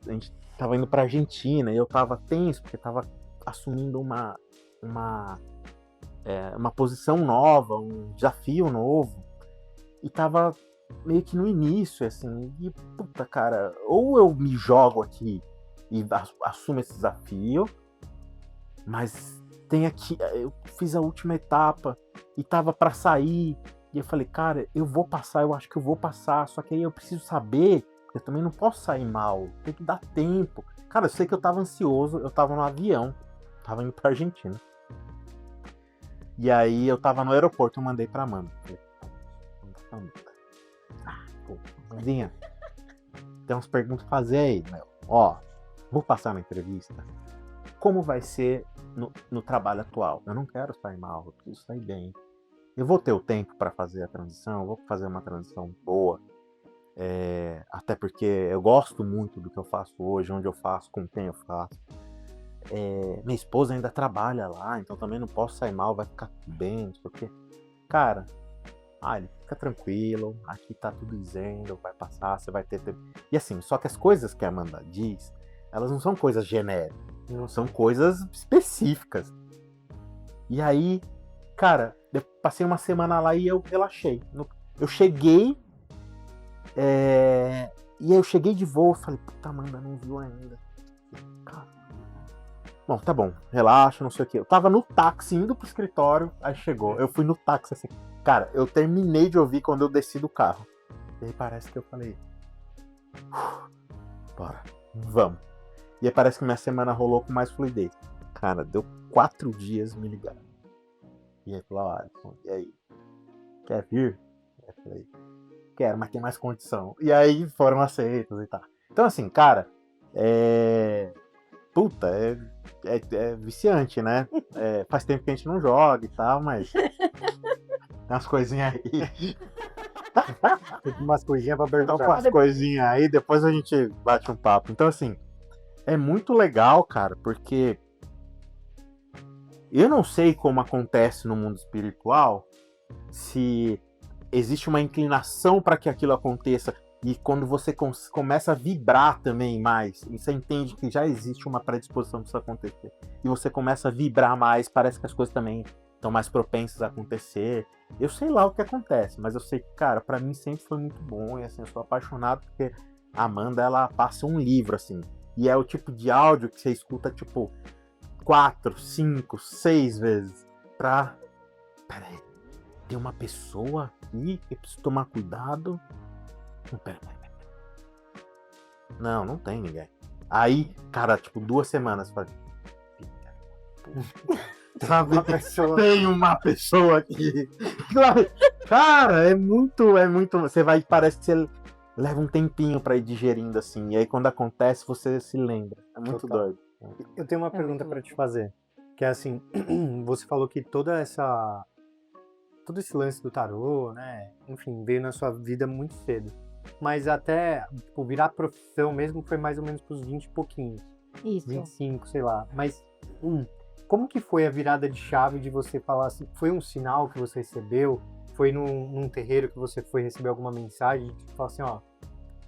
A gente tava indo pra Argentina e eu tava tenso, porque tava assumindo uma posição nova, um desafio novo. E tava meio que no início, assim, e puta, cara, ou eu me jogo aqui e assumo esse desafio, mas tem aqui, eu fiz a última etapa e tava pra sair, e eu falei, cara, eu vou passar, eu acho que eu vou passar, só que aí eu preciso saber, eu também não posso sair mal, tem que dar tempo. Cara, eu sei que eu tava ansioso, eu tava no avião, tava indo pra Argentina. E aí eu tava no aeroporto, eu mandei pra Amanda. Mandinha, tem umas perguntas pra fazer aí, meu. Ó, vou passar na entrevista. Como vai ser no trabalho atual? Eu não quero sair mal, eu preciso sair bem. Eu vou ter o tempo pra fazer a transição, eu vou fazer uma transição boa. Até porque eu gosto muito do que eu faço hoje, onde eu faço, com quem eu faço. Minha esposa ainda trabalha lá, então também não posso sair mal, vai ficar tudo bem, não sei o quê. Cara, ele fica tranquilo, aqui tá tudo dizendo, vai passar, você vai ter tempo. E assim, só que as coisas que a Amanda diz, elas não são coisas genéricas, não são coisas específicas. E aí, cara, eu passei uma semana lá e eu relaxei. Eu cheguei, e aí eu cheguei de voo, falei, puta, Amanda não viu ainda. Cara. Bom, tá bom, relaxa, não sei o que. Eu tava no táxi indo pro escritório, aí chegou. Eu fui no táxi assim, cara, eu terminei de ouvir quando eu desci do carro. E aí parece que eu falei, bora, vamos. E aí parece que minha semana rolou com mais fluidez. Cara, deu 4 dias me ligaram. E aí falou, Alisson, e aí? Quer vir? Eu falei, quero, mas tem mais condição. E aí foram aceitos e tal. Então assim, cara, puta, é viciante, né? Faz tempo que a gente não joga e tal, mas tem umas coisinhas aí. Tem umas coisinhas pra Então, perguntar. com as coisinhas aí, depois a gente bate um papo. Então, assim, é muito legal, cara, porque eu não sei como acontece no mundo espiritual, se existe uma inclinação para que aquilo aconteça, e quando você começa a vibrar também mais, e você entende que já existe uma predisposição para isso acontecer, e você começa a vibrar mais, parece que as coisas também estão mais propensas a acontecer. Eu sei lá o que acontece, mas eu sei que, cara, pra mim sempre foi muito bom, e assim, eu sou apaixonado porque a Amanda, ela passa um livro, assim, e é o tipo de áudio que você escuta, tipo, 4, 5, 6 vezes, peraí, tem uma pessoa aqui que eu preciso tomar cuidado. Pera. Não tem ninguém. Aí, cara, tipo, 2 semanas, eu falei, sabe, tem uma pessoa aqui. Cara, é muito. Você vai, parece que você leva um tempinho pra ir digerindo assim. E aí quando acontece, você se lembra. É muito Total. doido. Eu tenho uma pergunta pra te fazer. Que é assim, você falou que todo esse lance do tarô, né? Enfim, veio na sua vida muito cedo. Mas até, tipo, virar profissão mesmo foi mais ou menos pros 20 e pouquinhos. Isso. 25, sei lá. Mas, como que foi a virada de chave de você falar assim? Foi um sinal que você recebeu? Foi num terreiro que você foi receber alguma mensagem? Tipo, falar assim, ó,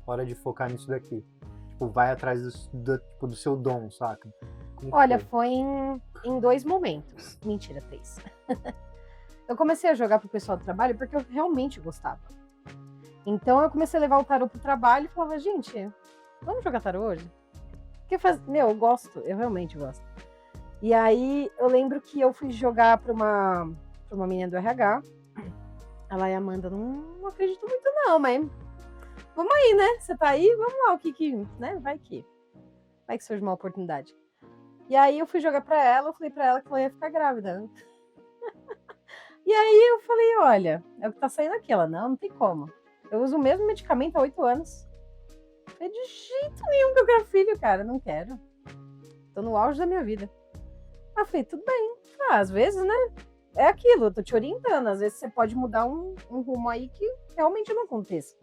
hora de focar nisso daqui. Tipo, vai atrás do seu dom, saca? Como que Olha, foi? foi em 2 momentos. Mentira, 3. Eu comecei a jogar pro pessoal do trabalho porque eu realmente gostava. Então eu comecei a levar o tarô pro trabalho e falava, gente, vamos jogar tarô hoje? Porque eu gosto, eu realmente gosto. E aí eu lembro que eu fui jogar pra uma menina do RH. Ela e a Amanda, não acredito muito não, mas vamos aí, né? Você tá aí, vamos lá, né? Vai que surge uma oportunidade. E aí eu fui jogar pra ela, eu falei pra ela que ela ia ficar grávida. E aí eu falei, olha, é o que tá saindo aqui. Ela, não tem como. Eu uso o mesmo medicamento há 8 anos. Eu falei, de jeito nenhum que eu quero filho, cara, não quero. Tô no auge da minha vida. Aí eu falei, tudo bem. Às vezes, né? É aquilo, eu tô te orientando. Às vezes você pode mudar um rumo aí que realmente não aconteça.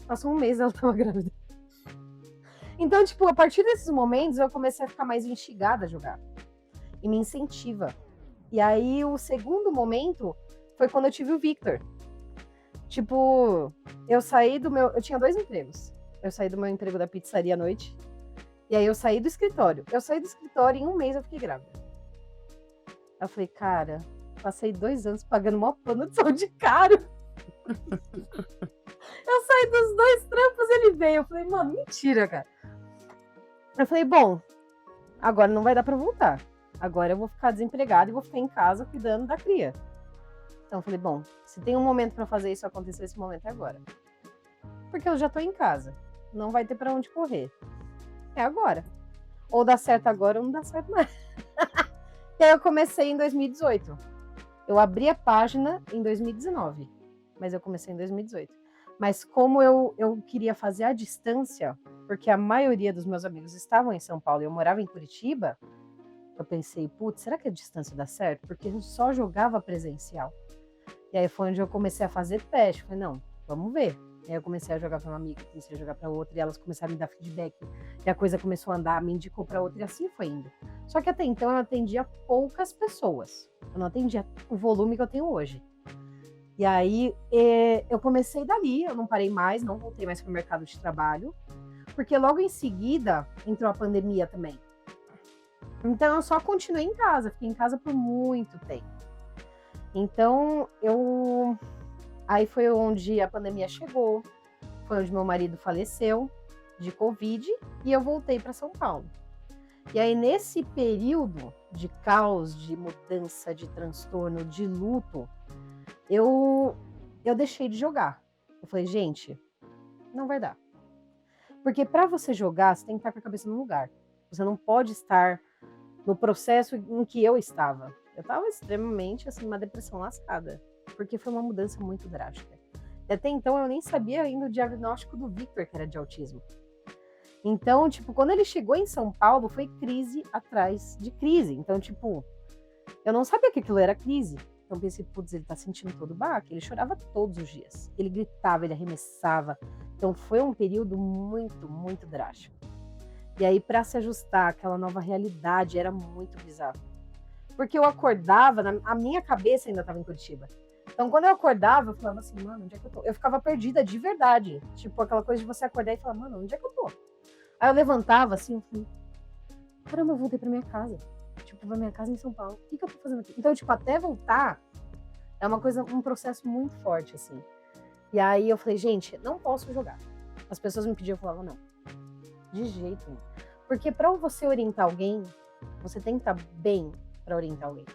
Passou 1 mês e ela tava grávida. Então, tipo, a partir desses momentos eu comecei a ficar mais instigada a jogar. E me incentiva. E aí o segundo momento foi quando eu tive o Victor. Tipo, eu tinha 2 empregos. Eu saí do meu emprego da pizzaria à noite. E aí eu saí do escritório. Eu saí do escritório e em 1 mês eu fiquei grávida. Eu falei, cara, passei 2 anos pagando maior plano de saúde caro. Eu saí dos 2 trampos e ele veio. Eu falei, mano, mentira, cara. Eu falei, bom, agora não vai dar pra voltar. Agora eu vou ficar desempregada e vou ficar em casa cuidando da cria. Então eu falei, bom, se tem um momento pra fazer isso acontecer, esse momento é agora. Porque eu já tô em casa. Não vai ter pra onde correr. É agora. Ou dá certo agora ou não dá certo mais. E aí eu comecei em 2018. Eu abri a página em 2019. Mas eu comecei em 2018. Mas como eu queria fazer à distância, porque a maioria dos meus amigos estavam em São Paulo e eu morava em Curitiba, eu pensei, putz, será que a distância dá certo? Porque eu só jogava presencial. E aí foi onde eu comecei a fazer teste. Falei, não, vamos ver. E aí eu comecei a jogar para uma amiga, comecei a jogar para outra, e elas começaram a me dar feedback. E a coisa começou a andar, me indicou para outra, e assim foi indo. Só que até então eu atendia poucas pessoas. Eu não atendia o volume que eu tenho hoje. E aí eu comecei dali, eu não parei mais, não voltei mais para o mercado de trabalho. Porque logo em seguida entrou a pandemia também. Então eu só continuei em casa, fiquei em casa por muito tempo. Então, aí foi onde a pandemia chegou, foi onde meu marido faleceu de Covid e eu voltei para São Paulo. E aí, nesse período de caos, de mudança, de transtorno, de luto, eu deixei de jogar. Eu falei, gente, não vai dar. Porque para você jogar, você tem que estar com a cabeça no lugar. Você não pode estar no processo em que eu estava. Eu estava extremamente, assim, uma depressão lascada. Porque foi uma mudança muito drástica. E até então, eu nem sabia ainda o diagnóstico do Victor, que era de autismo. Então, tipo, quando ele chegou em São Paulo, foi crise atrás de crise. Então, tipo, eu não sabia que aquilo era crise. Então, pensei, putz, ele tá sentindo todo o baque. Ele chorava todos os dias. Ele gritava, ele arremessava. Então, foi um período muito, muito drástico. E aí, para se ajustar àquela nova realidade, era muito bizarro. Porque eu acordava, a minha cabeça ainda estava em Curitiba. Então, quando eu acordava, eu falava assim, mano, onde é que eu tô? Eu ficava perdida de verdade. Tipo, aquela coisa de você acordar e falar, mano, onde é que eu tô? Aí eu levantava assim, eu falei, caramba, eu voltei pra minha casa. Tipo, pra minha casa em São Paulo. O que eu tô fazendo aqui? Então, tipo, até voltar, é uma coisa, um processo muito forte, assim. E aí eu falei, gente, não posso jogar. As pessoas me pediam, eu falava, não. De jeito nenhum. Porque pra você orientar alguém, você tem que estar bem pra orientar alguém.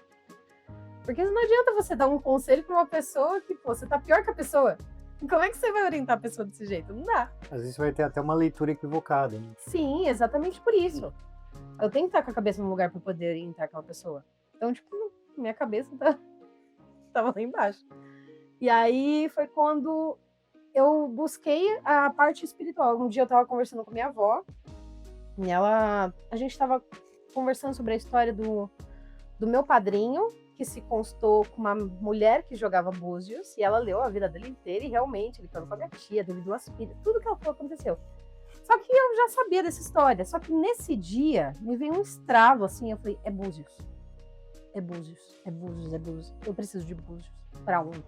Porque não adianta você dar um conselho pra uma pessoa que, pô, você tá pior que a pessoa. Como é que você vai orientar a pessoa desse jeito? Não dá. Às vezes vai ter até uma leitura equivocada, né? Sim, exatamente por isso. Eu tenho que estar com a cabeça no lugar para poder orientar aquela pessoa. Então, tipo, minha cabeça tava lá embaixo. E aí foi quando eu busquei a parte espiritual. Um dia eu tava conversando com minha avó e a gente tava conversando sobre a história do meu padrinho, que se constou com uma mulher que jogava búzios, e ela leu a vida dele inteira, e realmente ele casou com a minha tia, teve 2 filhas, tudo que ela falou aconteceu. Só que eu já sabia dessa história, só que nesse dia me veio um estralo, assim, eu falei, é búzios. É búzios, é búzios, é búzios. Eu preciso de búzios. Pra onde?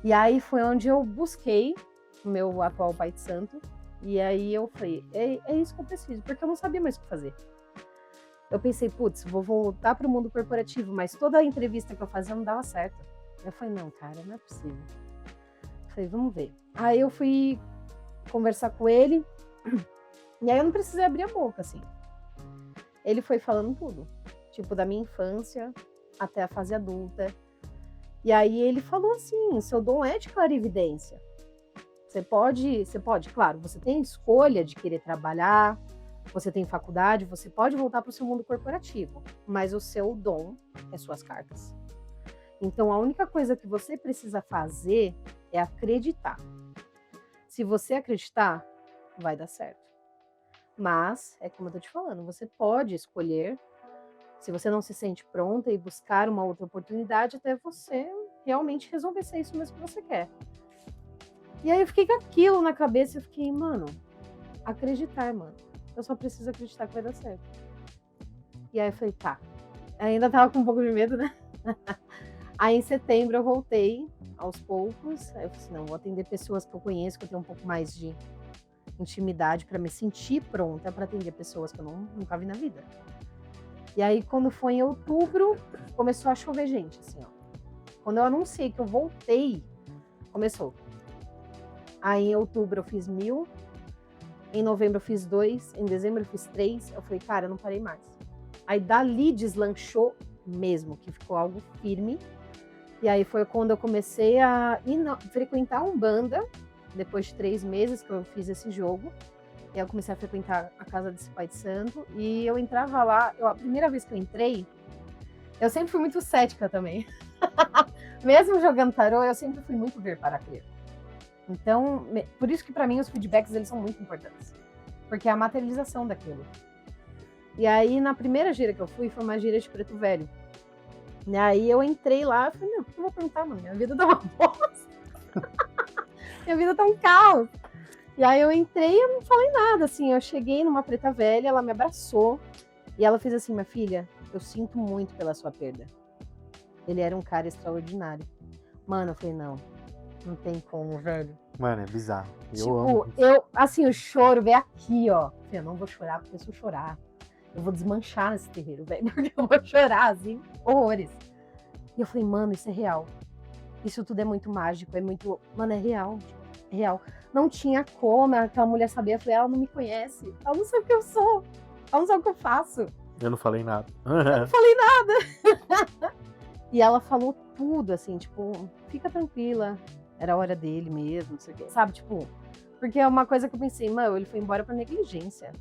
E aí foi onde eu busquei o meu atual pai de santo, e aí eu falei, é isso que eu preciso, porque eu não sabia mais o que fazer. Eu pensei, putz, vou voltar para o mundo corporativo, mas toda a entrevista que eu fazia não dava certo. Eu falei, não, cara, não é possível. Eu falei, vamos ver. Aí eu fui conversar com ele, e aí eu não precisei abrir a boca, assim. Ele foi falando tudo, tipo, da minha infância até a fase adulta. E aí ele falou assim, seu dom é de clarividência. Você pode, claro, você tem escolha de querer trabalhar, você tem faculdade, você pode voltar para o seu mundo corporativo, mas o seu dom é suas cartas. Então, a única coisa que você precisa fazer é acreditar. Se você acreditar, vai dar certo. Mas, é como eu tô te falando, você pode escolher, se você não se sente pronta, e buscar uma outra oportunidade até você realmente resolver se é isso mesmo que você quer. E aí eu fiquei com aquilo na cabeça, eu fiquei, mano, acreditar, mano. Eu só preciso acreditar que vai dar certo. E aí eu falei, tá. Ainda tava com um pouco de medo, né? Aí em setembro eu voltei aos poucos. Aí eu falei assim, não, vou atender pessoas que eu conheço, que eu tenho um pouco mais de intimidade para me sentir pronta para atender pessoas que eu nunca vi na vida. E aí quando foi em outubro, começou a chover gente, assim, ó. Quando eu anunciei que eu voltei, começou. Aí em outubro eu fiz 1.000. Em novembro eu fiz 2, em dezembro eu fiz 3. Eu falei, cara, eu não parei mais. Aí dali deslanchou mesmo, que ficou algo firme. E aí foi quando eu comecei a frequentar a Umbanda, depois de 3 meses que eu fiz esse jogo. E aí eu comecei a frequentar a casa desse pai de santo. E eu entrava lá, a primeira vez que eu entrei, eu sempre fui muito cética também. Mesmo jogando tarô, eu sempre fui muito ver para crer. Então, por isso que para mim os feedbacks eles são muito importantes, porque é a materialização daquilo. E aí na primeira gira que eu fui, foi uma gira de Preto Velho. E aí eu entrei lá, e falei, meu, o que eu vou perguntar, mano? Minha vida tá uma bosta. Minha vida tá um caos. E aí eu entrei e eu não falei nada, assim, eu cheguei numa Preta Velha, ela me abraçou, e ela fez assim, minha filha, eu sinto muito pela sua perda. Ele era um cara extraordinário. Mano, eu falei, não tem como, velho. Mano, é bizarro. Assim, o choro veio aqui, ó. Eu não vou chorar, porque se eu chorar, eu vou desmanchar nesse terreiro, velho. Porque eu vou chorar, assim, horrores. E eu falei, mano, isso é real. Isso tudo é muito mágico, é muito... Mano, é real, é real. Não tinha como aquela mulher saber. Eu falei, ela não me conhece, ela não sabe o que eu sou, ela não sabe o que eu faço. Eu não falei nada. Eu não falei nada. E ela falou tudo, assim, tipo, fica tranquila, era a hora dele mesmo, não sei o quê. Sabe, tipo, porque é uma coisa que eu pensei, mano, ele foi embora pra negligência.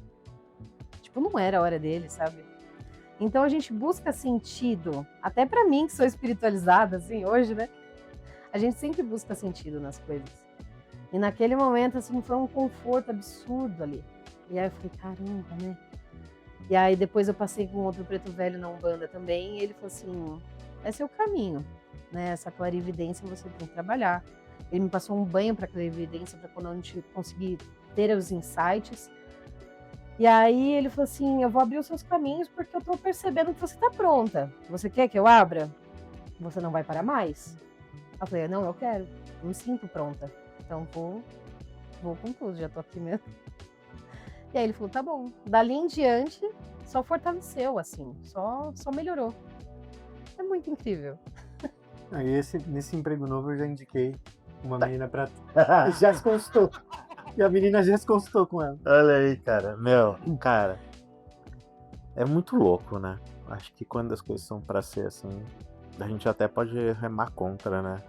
Tipo, não era a hora dele, sabe? Então a gente busca sentido, até pra mim que sou espiritualizada, assim, hoje, né? A gente sempre busca sentido nas coisas. E naquele momento, assim, foi um conforto absurdo ali. E aí eu falei, caramba, né? E aí depois eu passei com outro preto velho na Umbanda também, e ele falou assim, esse é o caminho, né? Essa clarividência você tem que trabalhar. Ele me passou um banho para clarividência, para quando a gente conseguir ter os insights. E aí ele falou assim, eu vou abrir os seus caminhos porque eu tô percebendo que você tá pronta. Você quer que eu abra? Você não vai parar mais? Eu falei, não, eu quero. Eu me sinto pronta. Então vou com tudo, já tô aqui mesmo. E aí ele falou, tá bom. Dali em diante, só fortaleceu, assim. Só melhorou. É muito incrível. Aí nesse emprego novo eu já indiquei uma menina pra... Já se consultou. E a menina já se consultou com ela. Olha aí, cara. Meu, cara, é muito louco, né? Acho que quando as coisas são pra ser assim, a gente até pode remar contra, né?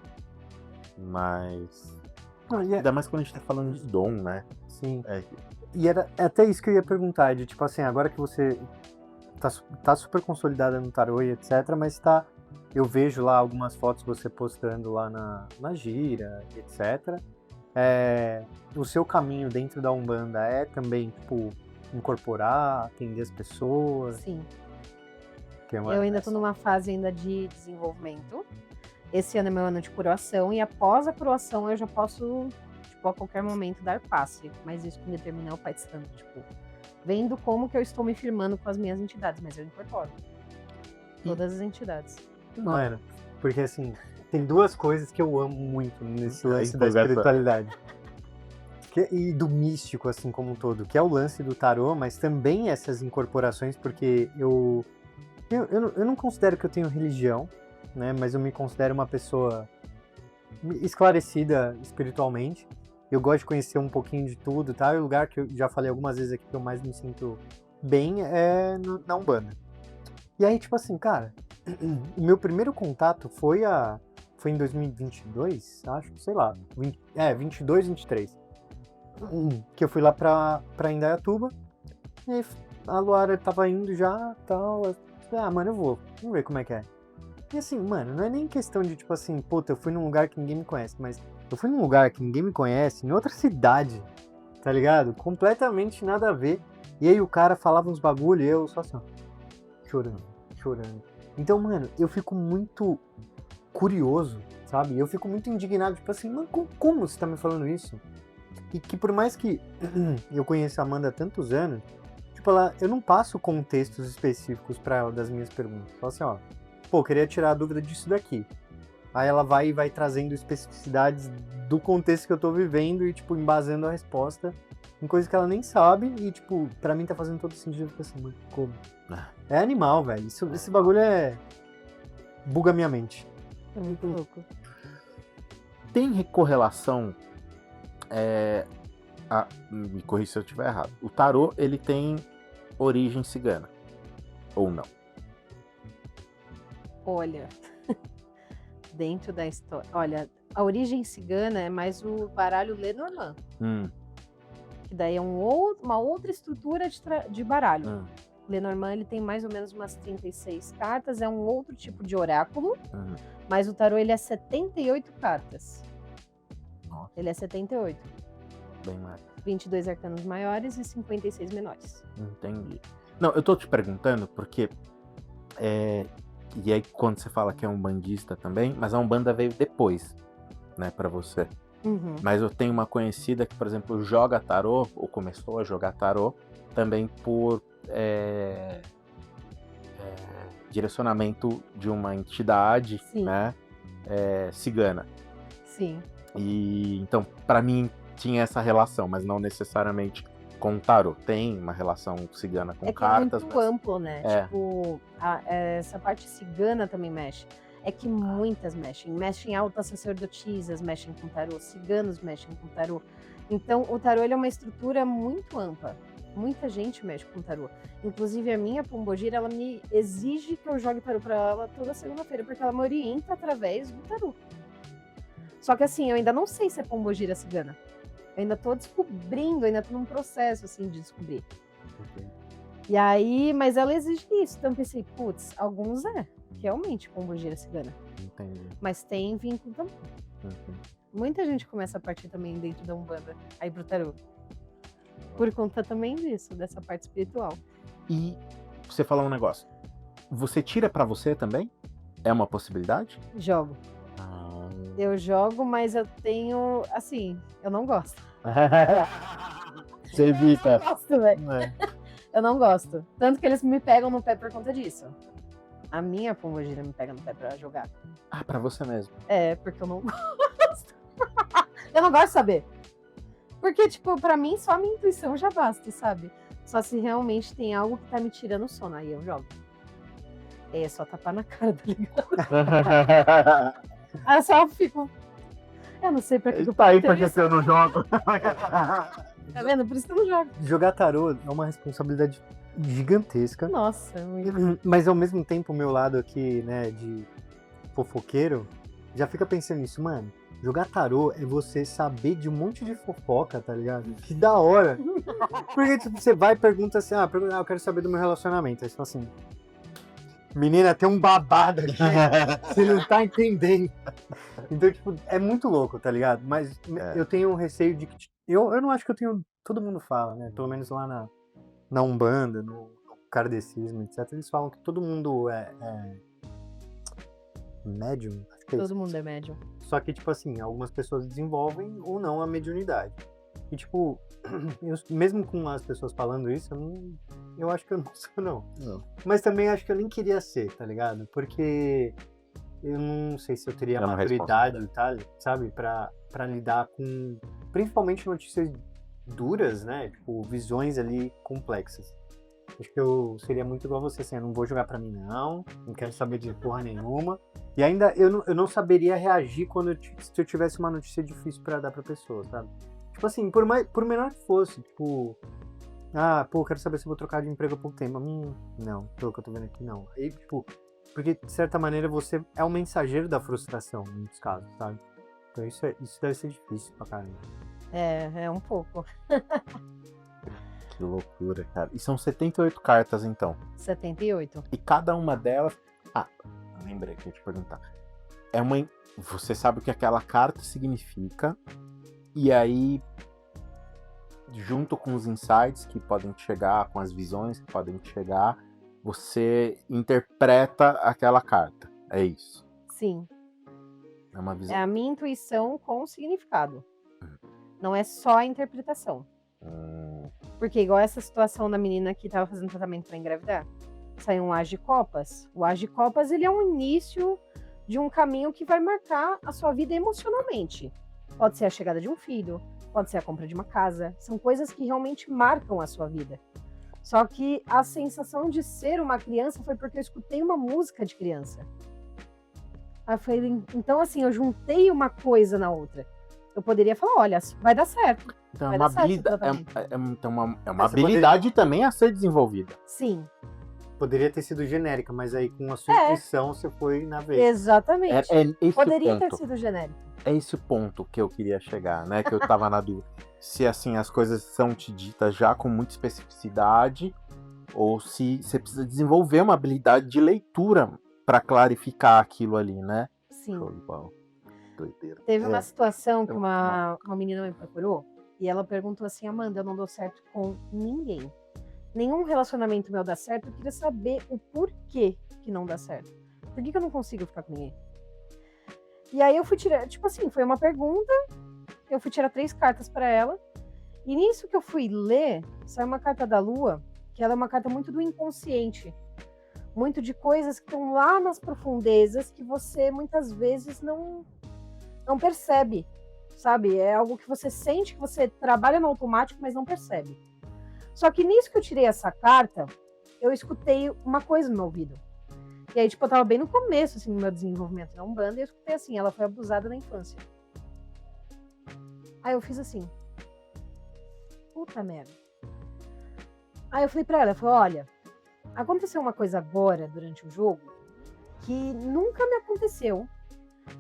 Mas... Ainda mais quando a gente tá falando de dom, né? Sim. É. E era até isso que eu ia perguntar, de tipo assim, agora que você tá super consolidada no tarô e etc, mas eu vejo lá algumas fotos você postando lá na gira, etc. O seu caminho dentro da Umbanda é também, tipo, incorporar, atender as pessoas? Sim. Eu ainda tô numa fase ainda de desenvolvimento. Esse ano é meu ano de coroação e após a coroação eu já posso, tipo, a qualquer momento dar passe. Mas isso que determina é o Pai de Santo, tipo, vendo como que eu estou me firmando com as minhas entidades, mas eu incorporo todas as entidades. Mano, porque assim, tem duas coisas que eu amo muito nesse lance da empolgação. espiritualidade. E do místico, assim, como um todo, que é o lance do tarô, mas também essas incorporações, porque eu não considero que eu tenho religião, né, mas eu me considero uma pessoa esclarecida espiritualmente. Eu gosto de conhecer um pouquinho de tudo, tá? E o lugar que eu já falei algumas vezes aqui que eu mais me sinto bem é na Umbanda. E aí, tipo assim, cara, o meu primeiro contato foi em 2022, acho, sei lá, 22, 23. Que eu fui lá pra Indaiatuba, e aí a Luara tava indo já, tal, eu falei, mano, eu vou, vamos ver como é que é. E assim, mano, não é nem questão de, tipo assim, puta, eu fui num lugar que ninguém me conhece, mas eu fui num lugar que ninguém me conhece, em outra cidade, tá ligado? Completamente nada a ver. E aí o cara falava uns bagulho e eu só assim, ó, chorando. Então, mano, eu fico muito curioso, sabe? Eu fico muito indignado, tipo assim, mano, como você tá me falando isso? E que por mais que eu conheça a Amanda há tantos anos, tipo, eu não passo contextos específicos pra ela das minhas perguntas. Só assim, ó, pô, eu queria tirar a dúvida disso daqui. Aí ela vai trazendo especificidades do contexto que eu tô vivendo e, tipo, embasando a resposta em coisas que ela nem sabe e, tipo, pra mim tá fazendo todo sentido. Eu fico assim, mano, como? É animal, velho. Esse bagulho buga minha mente. É muito louco. Tem correlação, me corrija se eu estiver errado. O tarô, ele tem origem cigana, ou não? Olha, dentro da história... Olha, a origem cigana é mais o baralho Lenormand. Que daí é uma outra estrutura de baralho. Lenormand, ele tem mais ou menos umas 36 cartas, é um outro tipo de oráculo, mas o tarô, ele é 78 cartas. Nossa. Ele é 78. Bem mais. 22 arcanos maiores e 56 menores. Entendi. Não, eu tô te perguntando porque... E aí, quando você fala que é um bandista também, mas a Umbanda veio depois, né, pra você. Mas eu tenho uma conhecida que, por exemplo, joga tarô, ou começou a jogar tarô, também por direcionamento de uma entidade, né, cigana. Sim. E então, pra mim, tinha essa relação, mas não necessariamente com o tarô. Tem uma relação cigana com cartas. É muito amplo, né? Tipo, essa parte cigana também mexe. É que muitas mexem altas sacerdotisas, mexem com tarô, ciganos mexem com tarô. Então, o tarô ele é uma estrutura muito ampla. Muita gente mexe com tarô. Inclusive, a minha pombogira, ela me exige que eu jogue tarô pra ela toda segunda-feira, porque ela me orienta através do tarô. Só que assim, eu ainda não sei se é pombogira cigana. Eu ainda tô descobrindo, ainda tô num processo, assim, de descobrir. E aí, mas ela exige isso. Então eu pensei, putz, alguns realmente pombogira cigana. Entendi. Mas tem vínculo também. Muita gente começa a partir também dentro da Umbanda, aí pro tarô. Por conta também disso, dessa parte espiritual. E você falou um negócio. Você tira pra você também? É uma possibilidade? Jogo. Eu jogo, mas eu tenho, assim, eu não gosto. Você evita. Eu não gosto, velho. Eu não gosto. Tanto que eles me pegam no pé por conta disso. A minha pombogira me pega no pé pra jogar. Ah, pra você mesmo. É, porque eu não gosto. Eu não gosto de saber. Porque, tipo, pra mim, só a minha intuição já basta, sabe? Só se realmente tem algo que tá me tirando o sono, aí eu jogo. É só tapar na cara, tá ligado? Aí eu só fico... Eu não sei pra que eu Tá aí tenho porque isso. eu não jogo. Tá vendo? Por isso que eu não jogo. Jogar tarô é uma responsabilidade gigantesca. Nossa, é muito... Mas ao mesmo tempo, o meu lado aqui, né, de fofoqueiro, já fica pensando nisso, mano. Jogar tarô é você saber de um monte de fofoca, tá ligado? Que da hora. Porque tipo, você vai e pergunta assim, eu quero saber do meu relacionamento. Aí você fala assim, menina, tem um babado aqui. Você não tá entendendo. Então, tipo, é muito louco, tá ligado? Mas eu tenho um receio de que... Eu não acho que eu tenho... Todo mundo fala, né? Pelo menos lá na Umbanda, no kardecismo, etc. Eles falam que todo mundo é médium. Acho que é isso. Todo mundo é médium. Só que, tipo assim, algumas pessoas desenvolvem ou não a mediunidade. E, tipo, mesmo com as pessoas falando isso, eu acho que eu não sou, não. Mas também acho que eu nem queria ser, tá ligado? Porque eu não sei se eu teria É uma maturidade, tá, sabe? Pra lidar com, principalmente notícias duras, né? Tipo, visões ali complexas. Acho que eu seria muito igual a você, assim, eu não vou jogar pra mim não quero saber de porra nenhuma. E ainda eu não saberia reagir se eu tivesse uma notícia difícil pra dar pra pessoa, sabe? Tipo assim, por menor que fosse, tipo... eu quero saber se eu vou trocar de emprego há pouco tempo. Não, pelo que eu tô vendo aqui, não. Aí, tipo, porque de certa maneira você é o mensageiro da frustração, em muitos casos, sabe? Então isso deve ser difícil pra caramba. É um pouco. Que loucura, cara. E são 78 cartas, então. 78. E cada uma delas... lembrei que eu ia te perguntar. Você sabe o que aquela carta significa, e aí, junto com os insights que podem chegar, com as visões que podem chegar, você interpreta aquela carta. É isso. Sim. É uma visão. É a minha intuição com significado. Não é só a interpretação. Porque igual essa situação da menina que estava fazendo tratamento para engravidar, saiu um As de Copas. O As de Copas, ele é um início de um caminho que vai marcar a sua vida emocionalmente. Pode ser a chegada de um filho, pode ser a compra de uma casa. São coisas que realmente marcam a sua vida. Só que a sensação de ser uma criança foi porque eu escutei uma música de criança. Aí eu falei, então assim, eu juntei uma coisa na outra. Eu poderia falar, olha, vai dar certo. Então Vai é uma dar certo o habilidade, tratamento. é uma Você habilidade também a ser desenvolvida. Sim, Poderia ter sido genérica, mas aí com a sua intuição você foi na vez. exatamente. É esse Poderia o ter ponto. sido genérico. É esse o ponto que eu queria chegar, né? Que eu tava na dúvida. Se assim as coisas são te ditas já com muita especificidade, ou se você precisa desenvolver uma habilidade de leitura para clarificar aquilo ali, né? Sim. Show de bola. Doideira. Teve uma situação que Eu- uma menina me procurou e ela perguntou assim, Amanda, eu não dou certo com ninguém. Nenhum relacionamento meu dá certo, eu queria saber o porquê que não dá certo. Por que eu não consigo ficar com ninguém? E aí eu fui tirar, tipo assim, foi uma pergunta, eu fui tirar 3 cartas para ela, e nisso que eu fui ler, saiu uma carta da Lua, que ela é uma carta muito do inconsciente. Muito de coisas que estão lá nas profundezas que você muitas vezes não percebe, sabe? É algo que você sente, que você trabalha no automático, mas não percebe. Só que nisso que eu tirei essa carta, eu escutei uma coisa no meu ouvido. E aí, tipo, eu tava bem no começo, assim, do meu desenvolvimento na Umbanda, e eu escutei assim, ela foi abusada na infância. Aí eu fiz assim, puta merda. Aí eu falei pra ela, eu falei, olha, aconteceu uma coisa agora, durante o jogo, que nunca me aconteceu,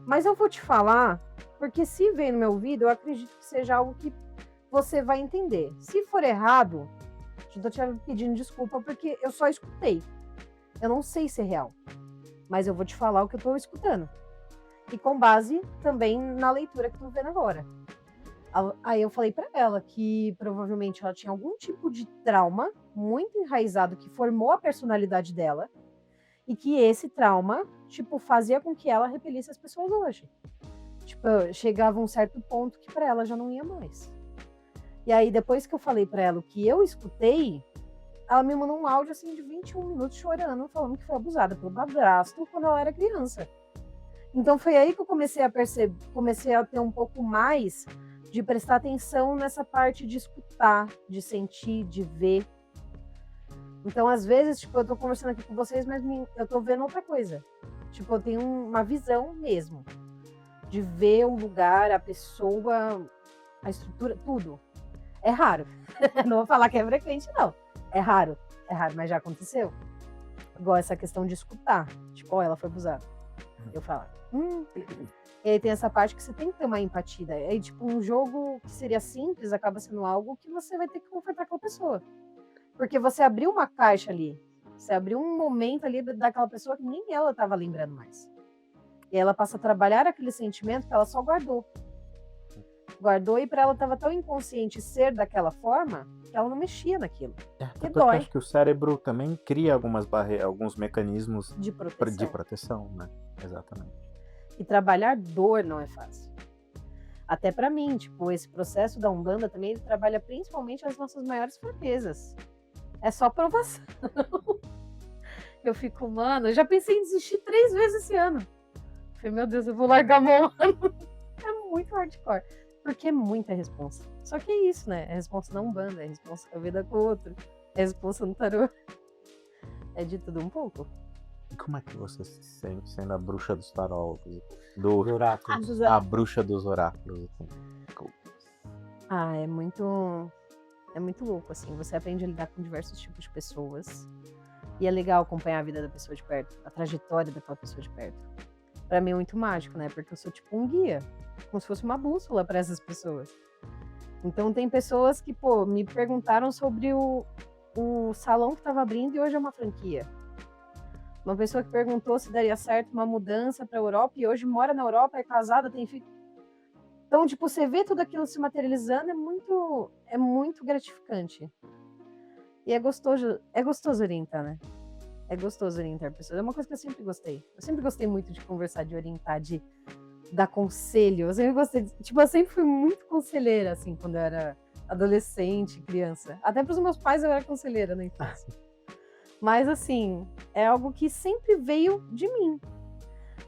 mas eu vou te falar, porque se veio no meu ouvido, eu acredito que seja algo que você vai entender. Se for errado, eu tô te pedindo desculpa, porque eu só escutei. Eu não sei se é real, mas eu vou te falar o que eu tô escutando. E com base também na leitura que eu tô vendo agora. Aí eu falei pra ela que provavelmente ela tinha algum tipo de trauma muito enraizado que formou a personalidade dela e que esse trauma, tipo, fazia com que ela repelisse as pessoas hoje. Tipo, chegava um certo ponto que pra ela já não ia mais. E aí depois que eu falei pra ela o que eu escutei, ela me mandou um áudio assim de 21 minutos chorando, falando que foi abusada pelo padrasto quando ela era criança. Então foi aí que eu comecei a perceber, comecei a ter um pouco mais de prestar atenção nessa parte de escutar, de sentir, de ver. Então, às vezes, tipo, eu tô conversando aqui com vocês, mas eu tô vendo outra coisa. Tipo, eu tenho uma visão mesmo de ver o lugar, a pessoa, a estrutura, tudo. É raro. Não vou falar que é frequente, não. É raro, mas já aconteceu. Igual essa questão de escutar. Tipo, ela foi abusada. Eu falo, E aí tem essa parte que você tem que ter uma empatia. Aí, tipo, um jogo que seria simples acaba sendo algo que você vai ter que confortar com a pessoa. Porque você abriu uma caixa ali. Você abriu um momento ali daquela pessoa que nem ela estava lembrando mais. E ela passa a trabalhar aquele sentimento que ela só guardou. Guardou e para ela estava tão inconsciente ser daquela forma que ela não mexia naquilo. Porque dói. Acho que o cérebro também cria algumas barreiras, alguns mecanismos de proteção, né? Exatamente. E trabalhar dor não é fácil. Até para mim, tipo, esse processo da Umbanda também ele trabalha principalmente as nossas maiores fraquezas. É só provação. Eu fico, mano, eu já pensei em desistir 3 vezes esse ano. Falei, meu Deus, eu vou largar a mão. É muito hardcore. Porque é muita responsa. Só que é isso, né? É responsa na Umbanda, é responsa com a vida com o outro, é responsa no tarô. É de tudo um pouco. E como é que você se sente sendo a bruxa dos tarólogs? Do oráculo. A bruxa dos oráculos. É muito louco, assim. Você aprende a lidar com diversos tipos de pessoas. E é legal acompanhar a vida da pessoa de perto, a trajetória daquela pessoa de perto. Pra mim é muito mágico, né? Porque eu sou tipo um guia, como se fosse uma bússola para essas pessoas. Então tem pessoas que, pô, me perguntaram sobre o salão que tava abrindo e hoje é uma franquia. Uma pessoa que perguntou se daria certo uma mudança pra Europa e hoje mora na Europa, é casada, tem filho. Então, tipo, você vê tudo aquilo se materializando, é muito gratificante. E é gostoso orientar, né? É gostoso orientar pessoas. É uma coisa que eu sempre gostei. Eu sempre gostei muito de conversar, de orientar, de dar conselho. Eu sempre gostei, eu sempre fui muito conselheira, assim, quando eu era adolescente, criança. Até pros meus pais eu era conselheira na infância. Mas, assim, é algo que sempre veio de mim.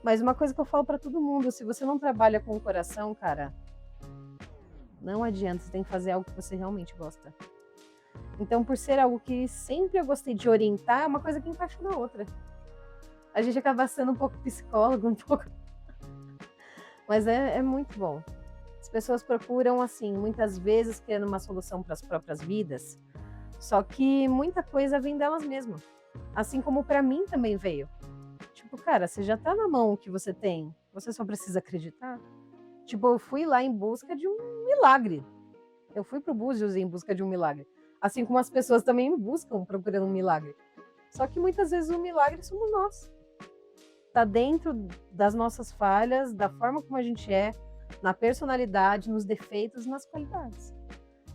Mas uma coisa que eu falo pra todo mundo, se você não trabalha com o coração, cara, não adianta, você tem que fazer algo que você realmente gosta. Então, por ser algo que sempre eu gostei de orientar, é uma coisa que encaixa na outra. A gente acaba sendo um pouco psicólogo, um pouco... Mas é muito bom. As pessoas procuram, assim, muitas vezes querendo uma solução para as próprias vidas, só que muita coisa vem delas mesmas. Assim como para mim também veio. Tipo, cara, você já tá na mão o que você tem, você só precisa acreditar. Tipo, eu fui lá em busca de um milagre. Eu fui pro Búzios em busca de um milagre. Assim como as pessoas também me buscam procurando um milagre. Só que muitas vezes o milagre somos nós. Tá dentro das nossas falhas, da forma como a gente é, na personalidade, nos defeitos, nas qualidades.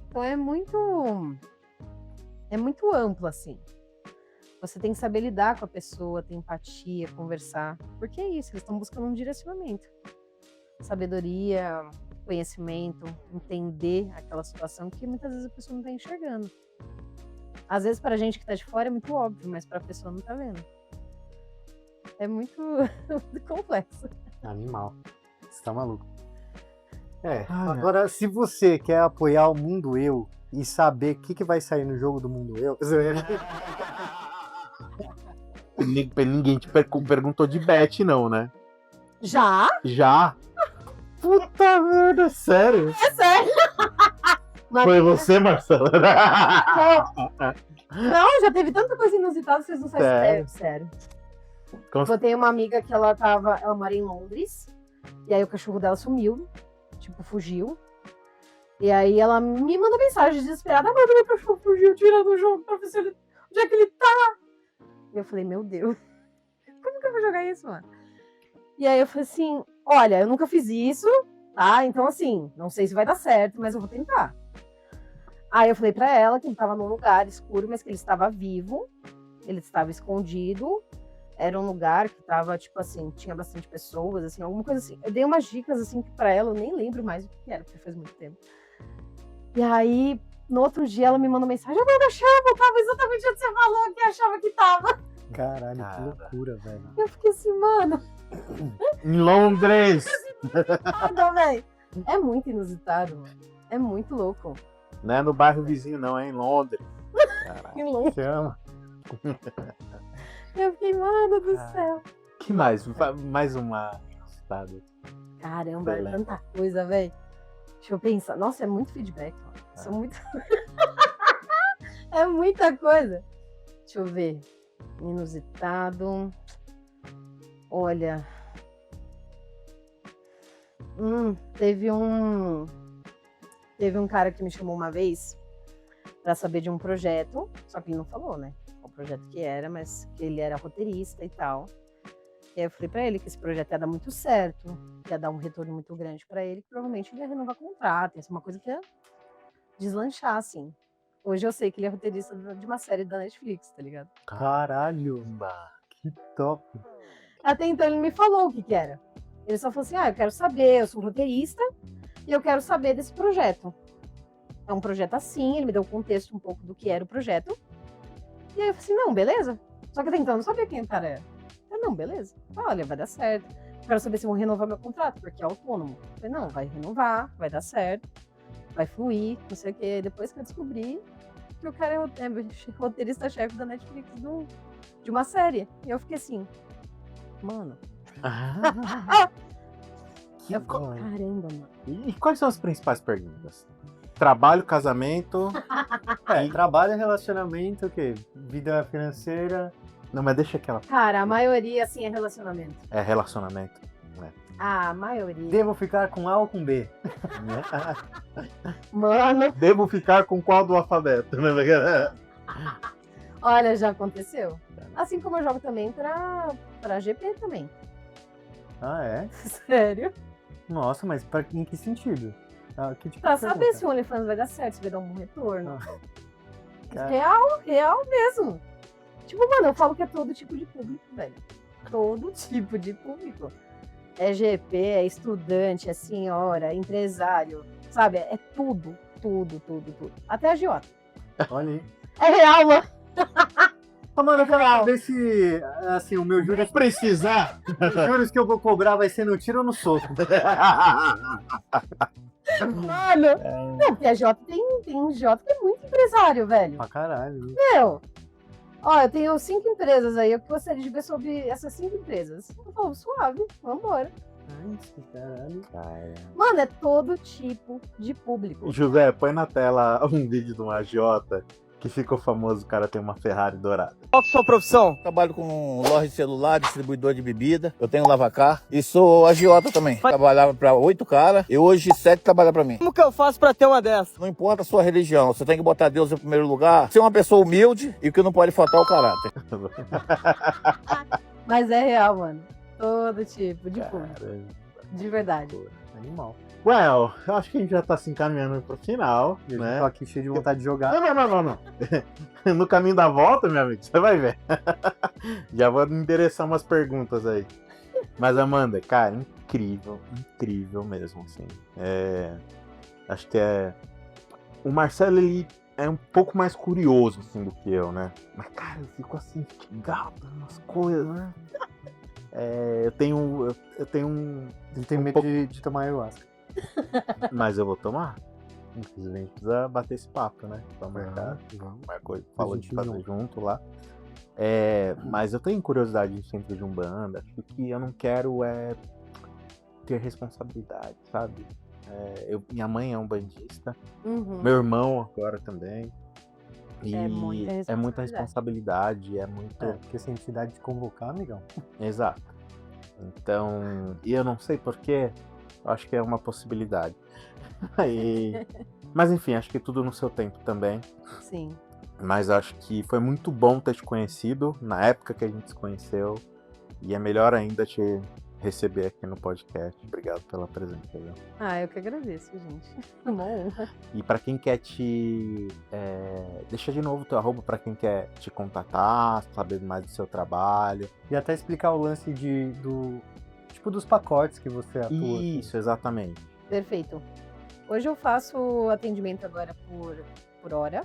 Então é muito amplo, assim. Você tem que saber lidar com a pessoa, ter empatia, conversar. Porque é isso, eles estão buscando um direcionamento. Sabedoria, conhecimento, entender aquela situação que muitas vezes a pessoa não está enxergando. Às vezes para a gente que está de fora é muito óbvio, mas para a pessoa não está vendo. É muito complexo. Animal. Você tá maluco. Agora, se você quer apoiar o Mundo Eu e saber o que vai sair no jogo do Mundo Eu... Ninguém te perguntou de Beth, não, né? Já? Já? Puta merda, sério? É sério. Foi você, Marcela? Não, já teve tanta coisa inusitada, vocês não sabem. Sério? Sério. Como- Eu tenho uma amiga que ela mora em Londres, e aí o cachorro dela sumiu, tipo, fugiu. E aí ela me manda mensagem desesperada, mano, meu cachorro fugiu, tira do jogo pra ver se ele... onde é que ele tá? E eu falei, meu Deus, como que eu vou jogar isso, mano? E aí eu falei assim, olha, eu nunca fiz isso, tá? Então assim, não sei se vai dar certo, mas eu vou tentar. Aí eu falei pra ela que ele tava num lugar escuro, mas que ele estava vivo, ele estava escondido. Era um lugar que tava, tipo assim, tinha bastante pessoas, assim, alguma coisa assim. Eu dei umas dicas, assim, que pra ela eu nem lembro mais o que era, porque faz muito tempo. E aí, no outro dia, ela me mandou mensagem, eu não achava, tava exatamente onde você falou que achava que tava. Caralho, Cara. que loucura, velho. Eu fiquei assim, mano, Em Londres! nada, velho. É muito inusitado, mano. É muito louco. Não é no bairro vizinho, não, é em Londres. Caralho. Que louco. Chama. Eu fiquei, mano do céu. Que mais? Mais uma citada. Caramba, é Beleza. tanta coisa, velho. Deixa eu pensar. Nossa, é muito feedback, mano. Isso é muito... é muita coisa. Deixa eu ver. Inusitado. Olha. Teve um cara que me chamou uma vez pra saber de um projeto. Só que ele não falou, né? Qual projeto que era, mas que ele era roteirista e tal. E aí eu falei pra ele que esse projeto ia dar muito certo, que ia dar um retorno muito grande pra ele, que provavelmente ele ia renovar contrato, ia ser uma coisa que ia deslanchar, assim. Hoje eu sei que ele é roteirista de uma série da Netflix, tá ligado? Caralho, que top. Até então ele me falou o que que era. Ele só falou assim, eu quero saber, eu sou roteirista e eu quero saber desse projeto. É um projeto assim, ele me deu um contexto um pouco do que era o projeto. E aí eu falei assim, não, beleza. Só que até então eu não sabia quem o cara era. Não, beleza. Olha, vai dar certo. Quero saber se vão renovar meu contrato, porque é autônomo. Eu falei, não, vai renovar, vai dar certo, vai fluir, não sei o quê. Depois que eu descobri que o cara é roteirista-chefe da Netflix de uma série. E eu fiquei assim, mano. Que Eu fiquei, bom, hein? caramba, mano. E quais são as principais perguntas? Trabalho, casamento. Trabalho, relacionamento, o quê? Vida financeira. Não, mas deixa aquela. Cara, a maioria, assim, é relacionamento. É relacionamento. A maioria. Devo ficar com A ou com B? Mano, Devo ficar com qual do alfabeto? olha, já aconteceu. Assim como eu jogo também pra GP também. Ah, é? Sério? Nossa, mas em que sentido? Que tipo Pra de saber pergunta? se o OnlyFans vai dar certo, se vai dar um bom retorno. Cara. Real mesmo. Tipo, mano, eu falo que é todo tipo de público, velho. Todo tipo de público. É GP, é estudante, é senhora, é empresário, sabe? É tudo. Até a agiota. Olha aí. É real, mano. Mano, eu quero saber se, assim, o meu juros Precisar. os juros que eu vou cobrar vai ser no tiro ou no soco. Mano. Não, porque a Jota tem Jota que é muito empresário, velho. Pra caralho. Meu. Ó, eu tenho 5 empresas aí. Eu gostaria de ver sobre essas 5 empresas. Eu falo, suave, vambora. Ai, caralho. Mano, é todo tipo de público. José, põe na tela um vídeo de um agiota que ficou famoso, o cara tem uma Ferrari dourada. Qual que é a sua profissão? Trabalho com loja de celular, distribuidor de bebida. Eu tenho lavacar e sou agiota também. Trabalhava para 8 caras e hoje 7 trabalham para mim. Como que eu faço pra ter uma dessa? Não importa a sua religião, você tem que botar Deus em primeiro lugar, ser uma pessoa humilde e o que não pode faltar é o caráter. Mas é real, mano. Todo tipo de público. Caramba. De verdade. Animal. Well, eu acho que a gente já tá se encaminhando pro final, Eu né? tô aqui cheio de vontade de jogar. Não. No caminho da volta, meu amigo, você vai ver. Já vou endereçar umas perguntas aí. Mas, Amanda, cara, incrível mesmo, assim. Acho que o Marcelo, ele é um pouco mais curioso, assim, do que eu, né? Mas, cara, eu fico assim, instigado nas coisas, né? Eu tenho Ele tem medo de tomar ayahuasca. Mas eu vou tomar. Inclusive, a gente precisa bater esse papo, né? Vamos marcar. Vamos. Marcou, falou de fazer junto lá. Mas eu tenho curiosidade de centro de Umbanda. Acho que o que eu não quero é ter responsabilidade, sabe? Minha mãe é umbandista, Uhum. meu irmão agora também. E É muita é muita responsabilidade, é muito. Porque essa entidade de convocar, amigão. Exato. Então, e eu não sei porquê, eu acho que é uma possibilidade. Mas enfim, acho que tudo no seu tempo também. Sim. Mas acho que foi muito bom ter te conhecido na época que a gente se conheceu. E é melhor ainda te receber aqui no podcast. Obrigado pela presença, viu? Eu que agradeço, gente. Uma honra. E pra quem quer deixa de novo o teu arroba pra quem quer te contatar, saber mais do seu trabalho. E até explicar o lance dos pacotes que você atua. Isso, exatamente. Perfeito. Hoje eu faço atendimento agora por hora.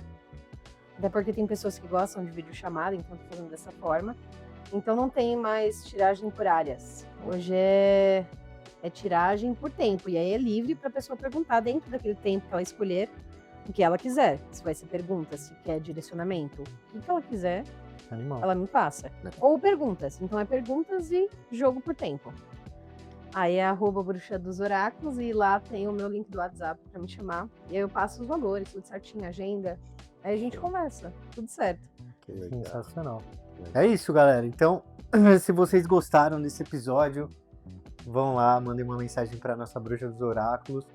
Até porque tem pessoas que gostam de videochamada, então tô fazendo dessa forma. Então não tem mais tiragem por áreas. Hoje é tiragem por tempo. E aí é livre para a pessoa perguntar dentro daquele tempo que ela escolher o que ela quiser. Se vai ser pergunta, se quer direcionamento, o que ela quiser, Animal. ela me passa. Ou perguntas. Então é perguntas e jogo por tempo. Aí é @bruxa dos oráculos e lá tem o meu link do WhatsApp para me chamar. E aí eu passo os valores, tudo certinho, agenda. Aí a gente conversa, tudo certo. Que legal. Sensacional. É isso, galera. Então, se vocês gostaram desse episódio, vão lá, mandem uma mensagem para nossa bruxa dos oráculos.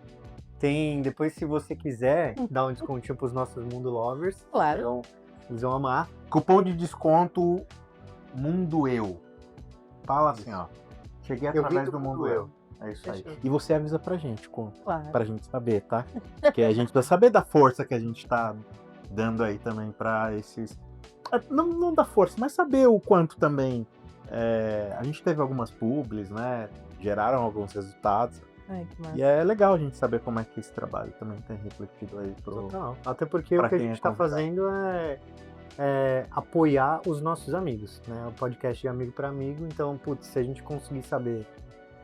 Depois, se você quiser, dar um descontinho pros nossos Mundo Lovers. Claro. Então, eles vão amar. Cupom de desconto Mundo Eu. Fala assim, ó. Cheguei através do Mundo Eu. É isso aí. Fechou. E você avisa pra gente, Claro. pra gente saber, tá? Porque a gente precisa saber da força que a gente tá dando aí também pra esses... Não da força, mas saber o quanto também... A gente teve algumas publis, né? Geraram alguns resultados. Ai, que massa. E é legal a gente saber como é que esse trabalho também tem refletido aí pro... Total. Até porque Pra o que a quem gente é tá convidado. fazendo é apoiar os nossos amigos, né? O podcast de amigo para amigo. Então, putz, se a gente conseguir saber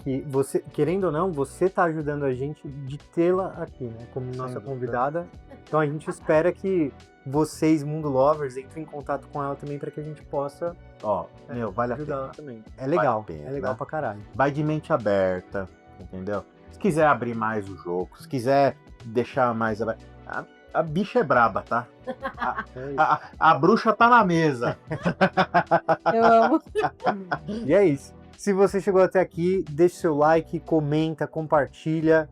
que você, querendo ou não, você tá ajudando a gente de tê-la aqui, né? Como nossa dúvida. convidada. Então a gente espera que vocês, Mundo Lovers, entrem em contato com ela também para que a gente possa Ó, vale a ajudar pena. ela também. É legal, Vale a pena, é legal né? pra caralho. Vai de mente aberta, entendeu? Se quiser abrir mais o jogo, se quiser deixar mais... A bicha é braba, tá? A bruxa tá na mesa. Eu amo. E é isso. Se você chegou até aqui, deixe seu like, comenta, compartilha,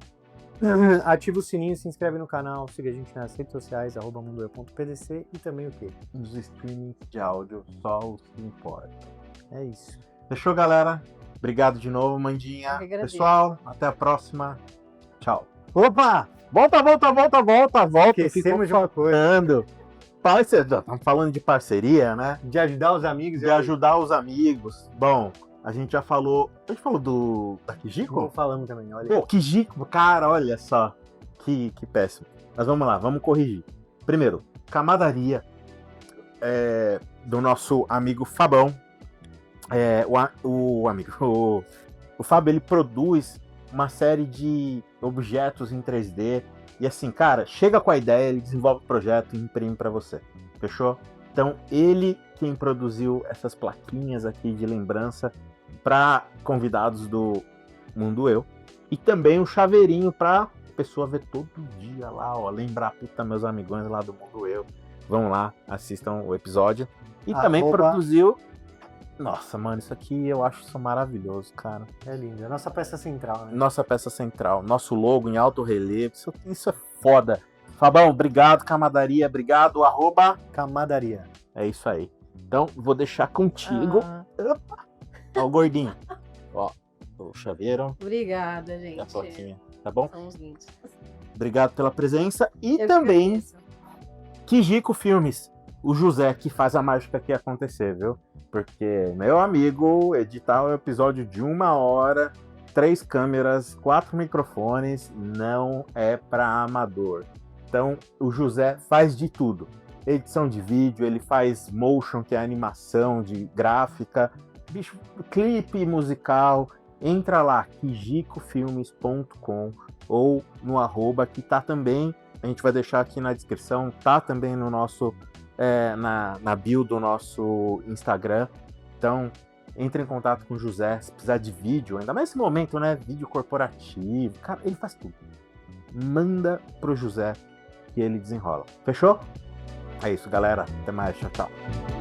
ativa o sininho, se inscreve no canal, siga a gente nas redes sociais, @mundoeu.pdc e também o quê? Nos streamings de áudio, só o que importa. É isso. Fechou, galera? Obrigado de novo, Mandinha. Eu que agradeço. Pessoal, até a próxima. Tchau. Opa! Volta. Esquecemos de uma coisa. Estamos falando de parceria, né? De ajudar os amigos. De ajudar os amigos. Bom, a gente já falou... A gente falou da Kijiko? Como falamos também, olha. Pô, Kijiko, cara, olha só. Que péssimo. Mas vamos lá, vamos corrigir. Primeiro, Camadaria do nosso amigo Fabão. O Fábio, ele produz uma série de objetos em 3D. E assim, cara, chega com a ideia, ele desenvolve o projeto e imprime pra você. Fechou? Então, ele quem produziu essas plaquinhas aqui de lembrança para convidados do Mundo Eu. E também um chaveirinho pra pessoa ver todo dia lá, ó. Lembrar, puta, meus amigões lá do Mundo Eu. Vão lá, assistam o episódio. E também produziu... Nossa, mano, isso aqui eu acho isso maravilhoso, cara. É lindo. É a nossa peça central, né? Nossa peça central. Nosso logo em alto relevo. Isso é foda. Fabão, obrigado. Camadaria, obrigado. Camadaria. É isso aí. Então, vou deixar contigo. Opa. Ó, o gordinho. Ó, o chaveiro. Obrigada, E a gente. plaquinha. Tá bom? São os lindos. Obrigado pela presença. E Eu que também, agradeço. Kijiko Filmes. O José que faz a mágica aqui acontecer, viu? Porque, meu amigo, editar um episódio de 1 hora, 3 câmeras, 4 microfones, não é pra amador. Então, o José faz de tudo. Edição de vídeo, ele faz motion, que é animação de gráfica, clipe musical. Entra lá, kijikofilmes.com ou no @ que tá também, a gente vai deixar aqui na descrição, tá também no nosso na bio do nosso Instagram. Então, entre em contato com o José se precisar de vídeo, ainda mais nesse momento, né? Vídeo corporativo. Cara, ele faz tudo. Manda pro José que ele desenrola. Fechou? É isso, galera. Até mais. Tchau, tchau.